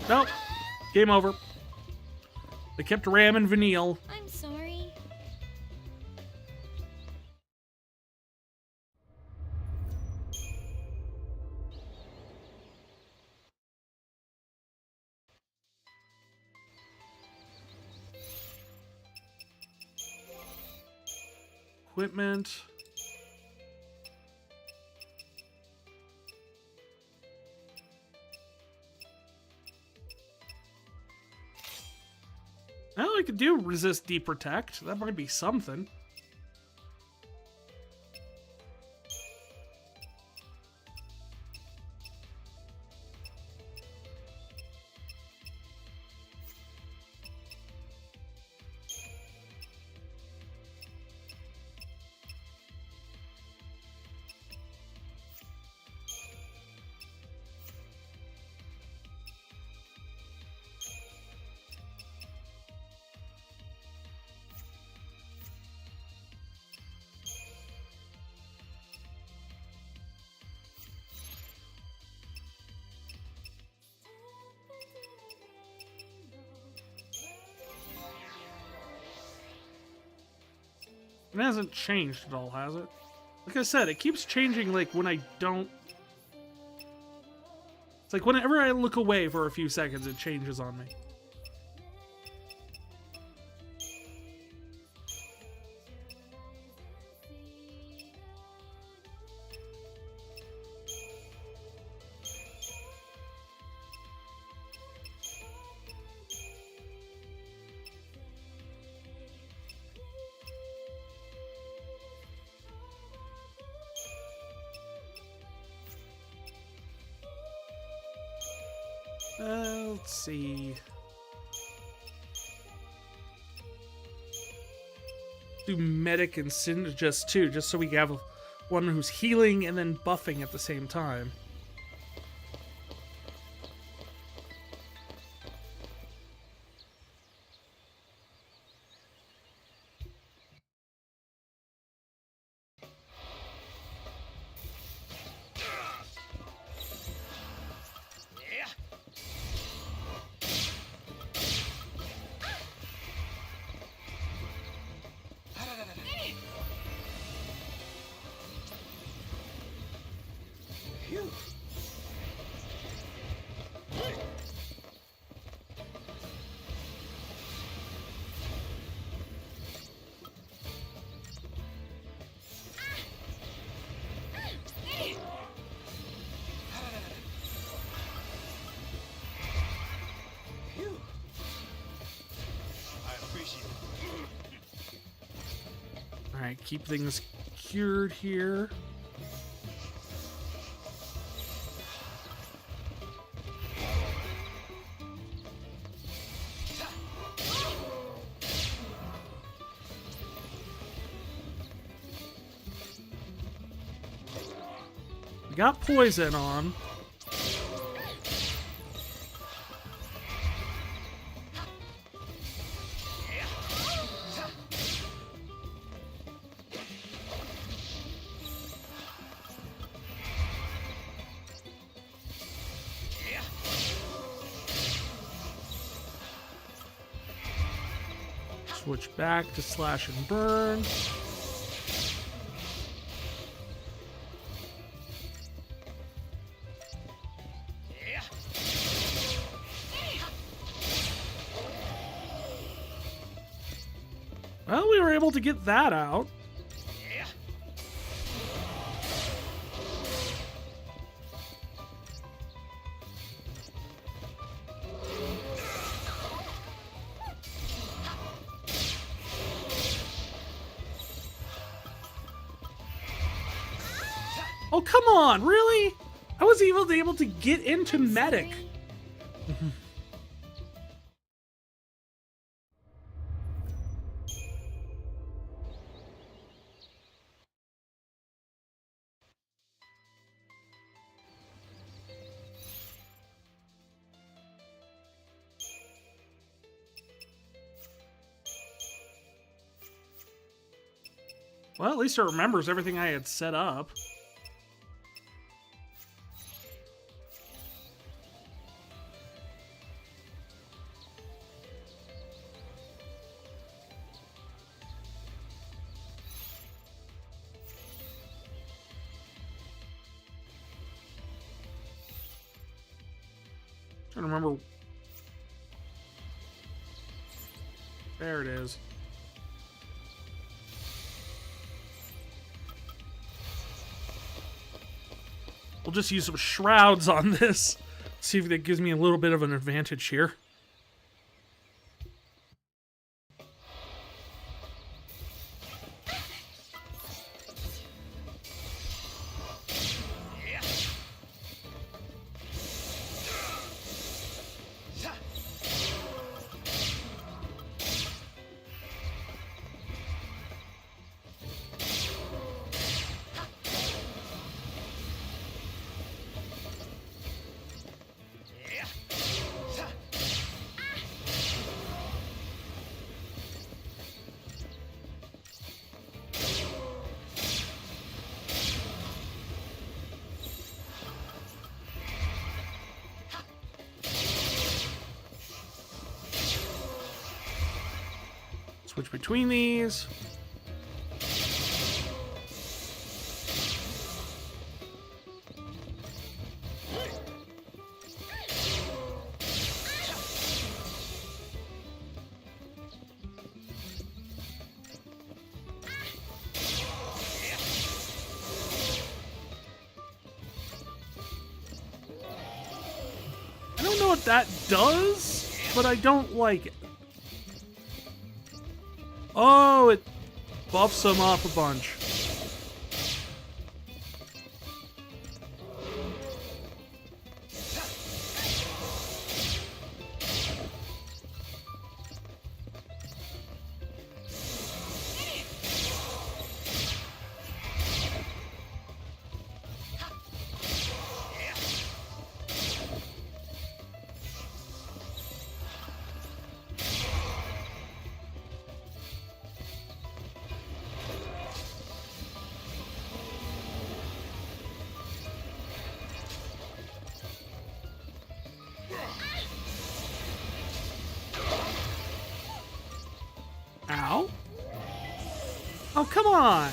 Nope. Game over. They kept ramming Vanille. I'm sorry. Equipment. Well, I could do resist deep protect. That might be something. It hasn't changed at all, has it? Like I said, it keeps changing, like, when I don't... It's like, whenever I look away for a few seconds, it changes on me. Let's see. Do medic and synergist too, just so we have one who's healing and then buffing at the same time. Alright, keep things cured here. We got poison on. Switch back to slash and burn. Well, we were able to get that out. Oh, come on, really? I was even able to get into medic. Well, at least it remembers everything I had set up. I don't remember. There it is. We'll just use some shrouds on this. See if that gives me a little bit of an advantage here. Switch between these. I don't know what that does, but I don't like it. Oh, it buffs them up a bunch. Ow. Oh, come on.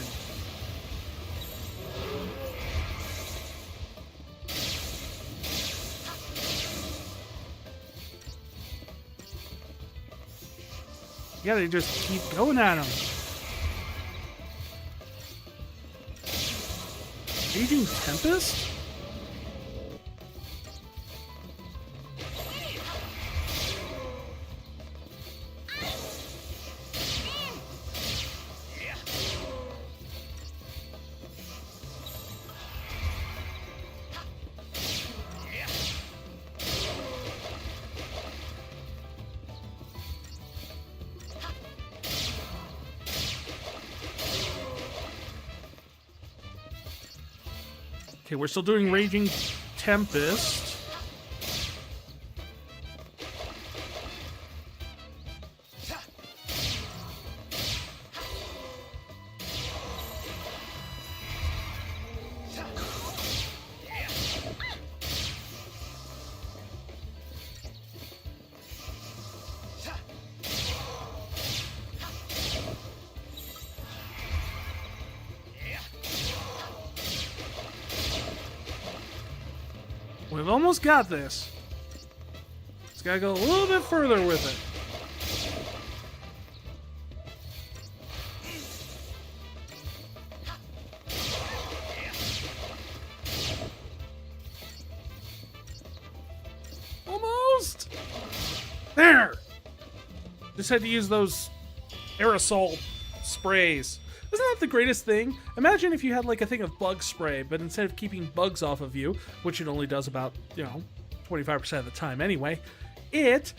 You gotta just keep going at him. Raging Tempest? Okay, we're still doing Raging Tempest. We've almost got this. Just gotta go a little bit further with it. Almost! There! Just had to use those aerosol sprays. Isn't that the greatest thing? Imagine if you had like a thing of bug spray, but instead of keeping bugs off of you, which it only does about, 25% of the time anyway, it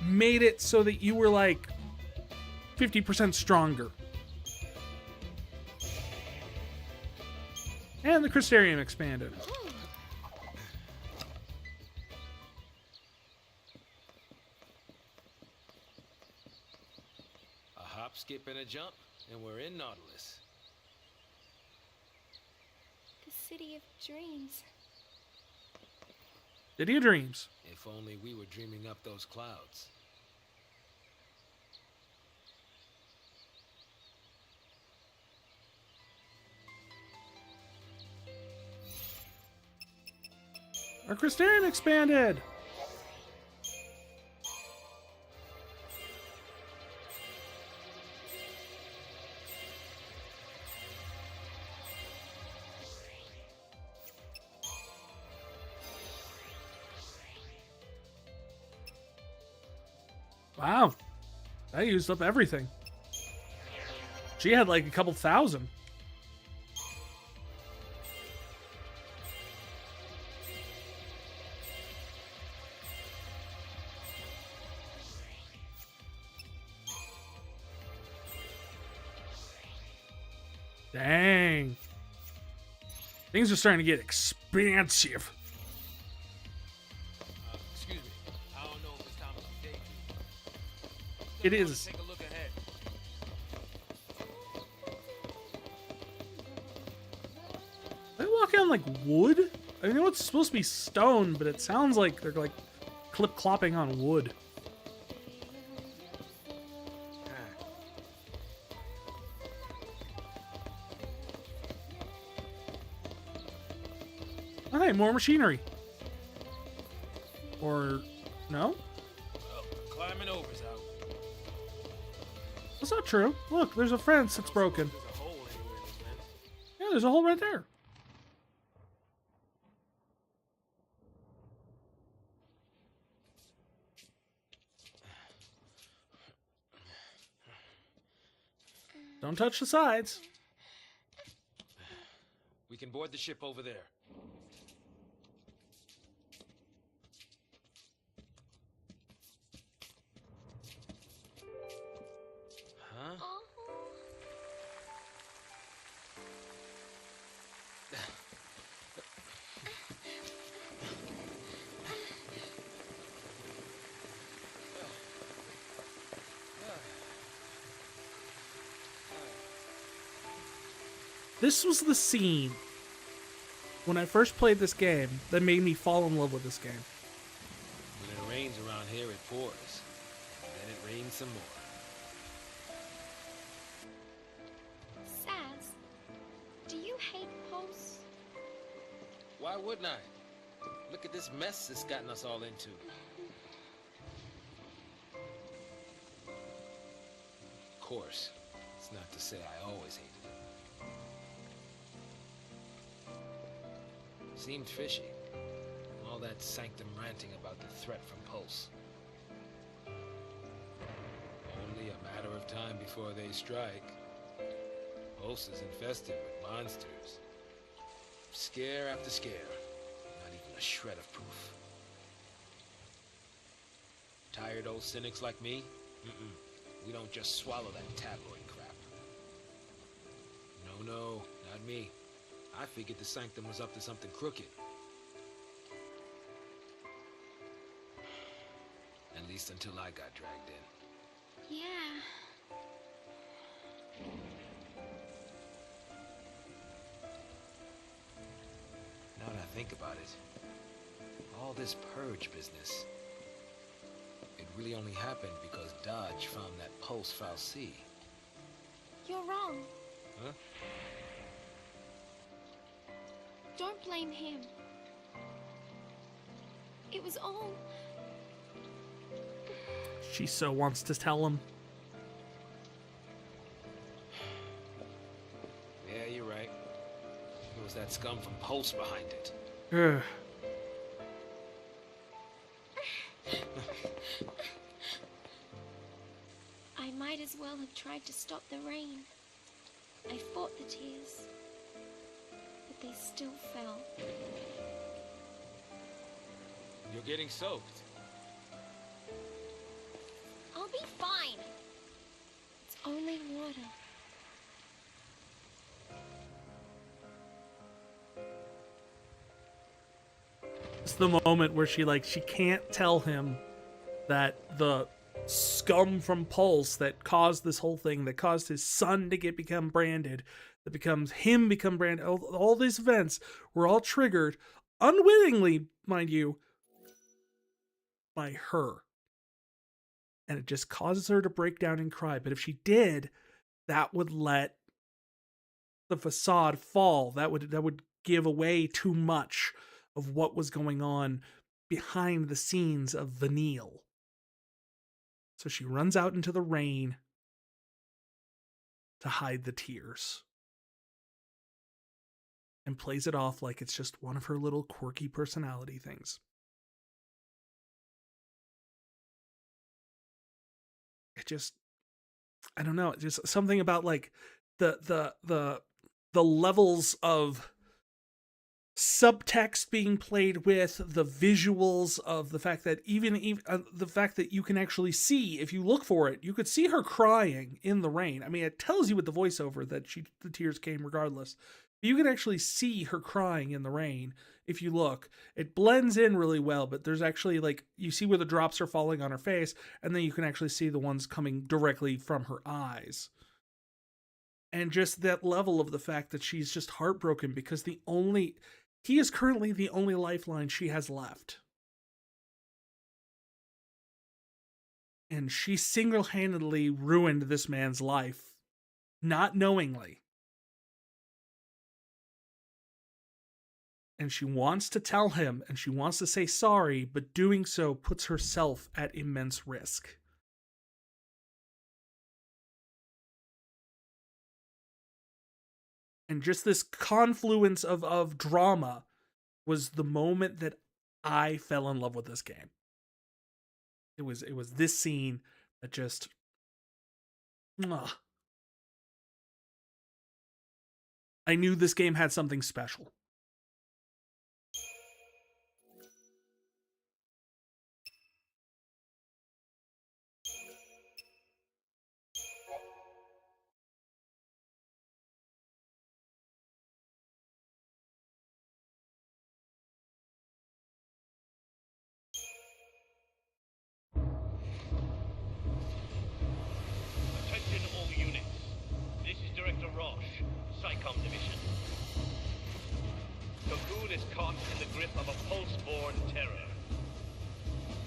made it so that you were like 50% stronger. And the Crystarium expanded. A hop, skip, and a jump, and we're in Nautilus. The city of dreams. City of Dreams. If only we were dreaming up those clouds. Our Crystarium expanded! Wow. That used up everything. She had like a couple thousand. Dang. Things are starting to get expansive. Excuse me. I don't know if it's time to day. It is. Take a look ahead. They walk on like wood? I know it's supposed to be stone, but it sounds like they're like clip-clopping on wood. Okay, more machinery. Or no? Well, climbing over's out. That's not true. Look, there's a fence that's broken. There's a hole anywhere in this fence. Yeah, there's a hole right there. Don't touch the sides. We can board the ship over there. Huh? Oh. This was the scene when I first played this game that made me fall in love with this game. When it rains around here, it pours. And then it rains some more. Sazh, do you hate Pulse? Why wouldn't I? Look at this mess it's gotten us all into. Of course, it's not to say I always hated it. Seemed fishy. All that sanctum ranting about the threat from Pulse. Only a matter of time before they strike. Pulse is infested with monsters. Scare after scare. Not even a shred of proof. Tired old cynics like me? We don't just swallow that tabloid crap. No, not me. I figured the Sanctum was up to something crooked. At least until I got dragged in. Yeah. Now that I think about it, all this purge business, it really only happened because Dodge found that Pulse Fal'Cie. You're wrong. Huh? Don't blame him. It was all... She so wants to tell him. Yeah, you're right. It was that scum from Pulse behind it. Ugh. I might as well have tried to stop the rain. I fought the tears, but they still fell. You're getting soaked. I'll be fine. It's only water. It's the moment where she can't tell him that the scum from Pulse that caused this whole thing, that caused his son to become branded, that becomes him become branded, all these events were all triggered, unwittingly, mind you, by her. And it just causes her to break down and cry. But if she did, that would let the facade fall. That would give away too much of what was going on behind the scenes of Vanille. So she runs out into the rain to hide the tears. And plays it off like it's just one of her little quirky personality things. I don't know, just something about like the levels of subtext being played with, the visuals of the fact that even the fact that you can actually see, if you look for it, you could see her crying in the rain. I mean, it tells you with the voiceover that the tears came regardless. You can actually see her crying in the rain if you look. It blends in really well, but there's actually like, you see where the drops are falling on her face, and then you can actually see the ones coming directly from her eyes. And just that level of the fact that she's just heartbroken because he is currently the only lifeline she has left. And she single-handedly ruined this man's life, not knowingly. And she wants to tell him, and she wants to say sorry, but doing so puts herself at immense risk. And just this confluence of drama was the moment that I fell in love with this game. It was this scene that just... I knew this game had something special. Attention all units. This is Director Roche, SciComm Division. Cocoon is caught in the grip of a pulse-borne terror.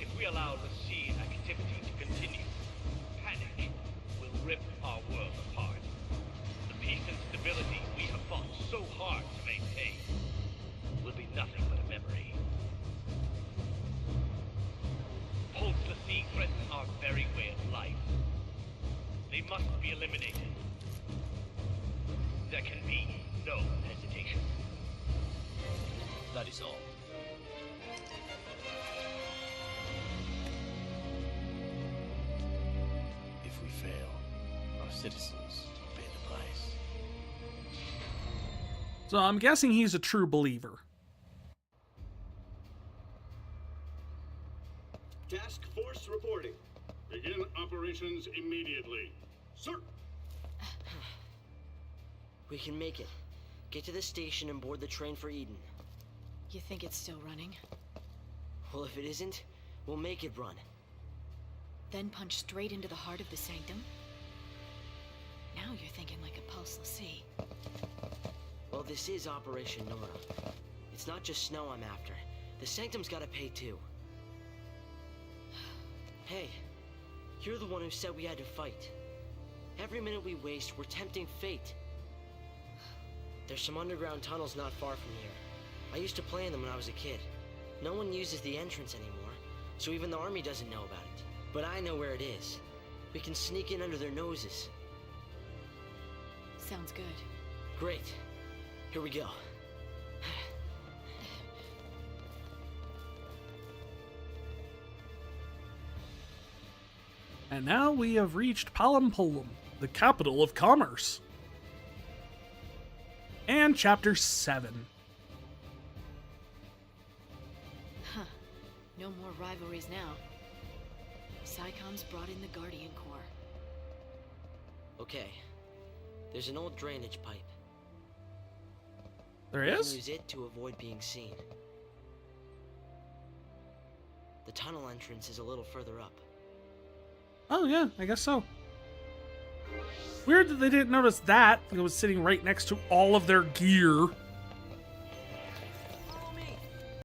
If we allow the sea activity to continue, panic will rip our world apart. The peace and stability we have fought so hard to maintain will be nothing but a memory. Pulse the sea threaten our very way of life. They must be eliminated. There can be no hesitation. That is all. If we fail, our citizens will pay the price. So I'm guessing he's a true believer. Task Force reporting. Begin operations immediately. Sir! We can make it. Get to the station and board the train for Eden. You think it's still running? Well, if it isn't, we'll make it run. Then punch straight into the heart of the Sanctum? Now you're thinking like a pulseless sea. Well, this is Operation Nora. It's not just snow I'm after. The Sanctum's gotta pay too. Hey, you're the one who said we had to fight. Every minute we waste, we're tempting fate. There's some underground tunnels not far from here. I used to play in them when I was a kid. No one uses the entrance anymore, so even the army doesn't know about it. But I know where it is. We can sneak in under their noses. Sounds good. Great. Here we go. And now we have reached Palampolum, the capital of commerce. And Chapter 7. Huh. No more rivalries now. SciComm's brought in the Guardian Corps. Okay. There's an old drainage pipe. There We is? can use it to avoid being seen. The tunnel entrance is a little further up. Oh yeah, I guess so. Weird that they didn't notice that. It was sitting right next to all of their gear.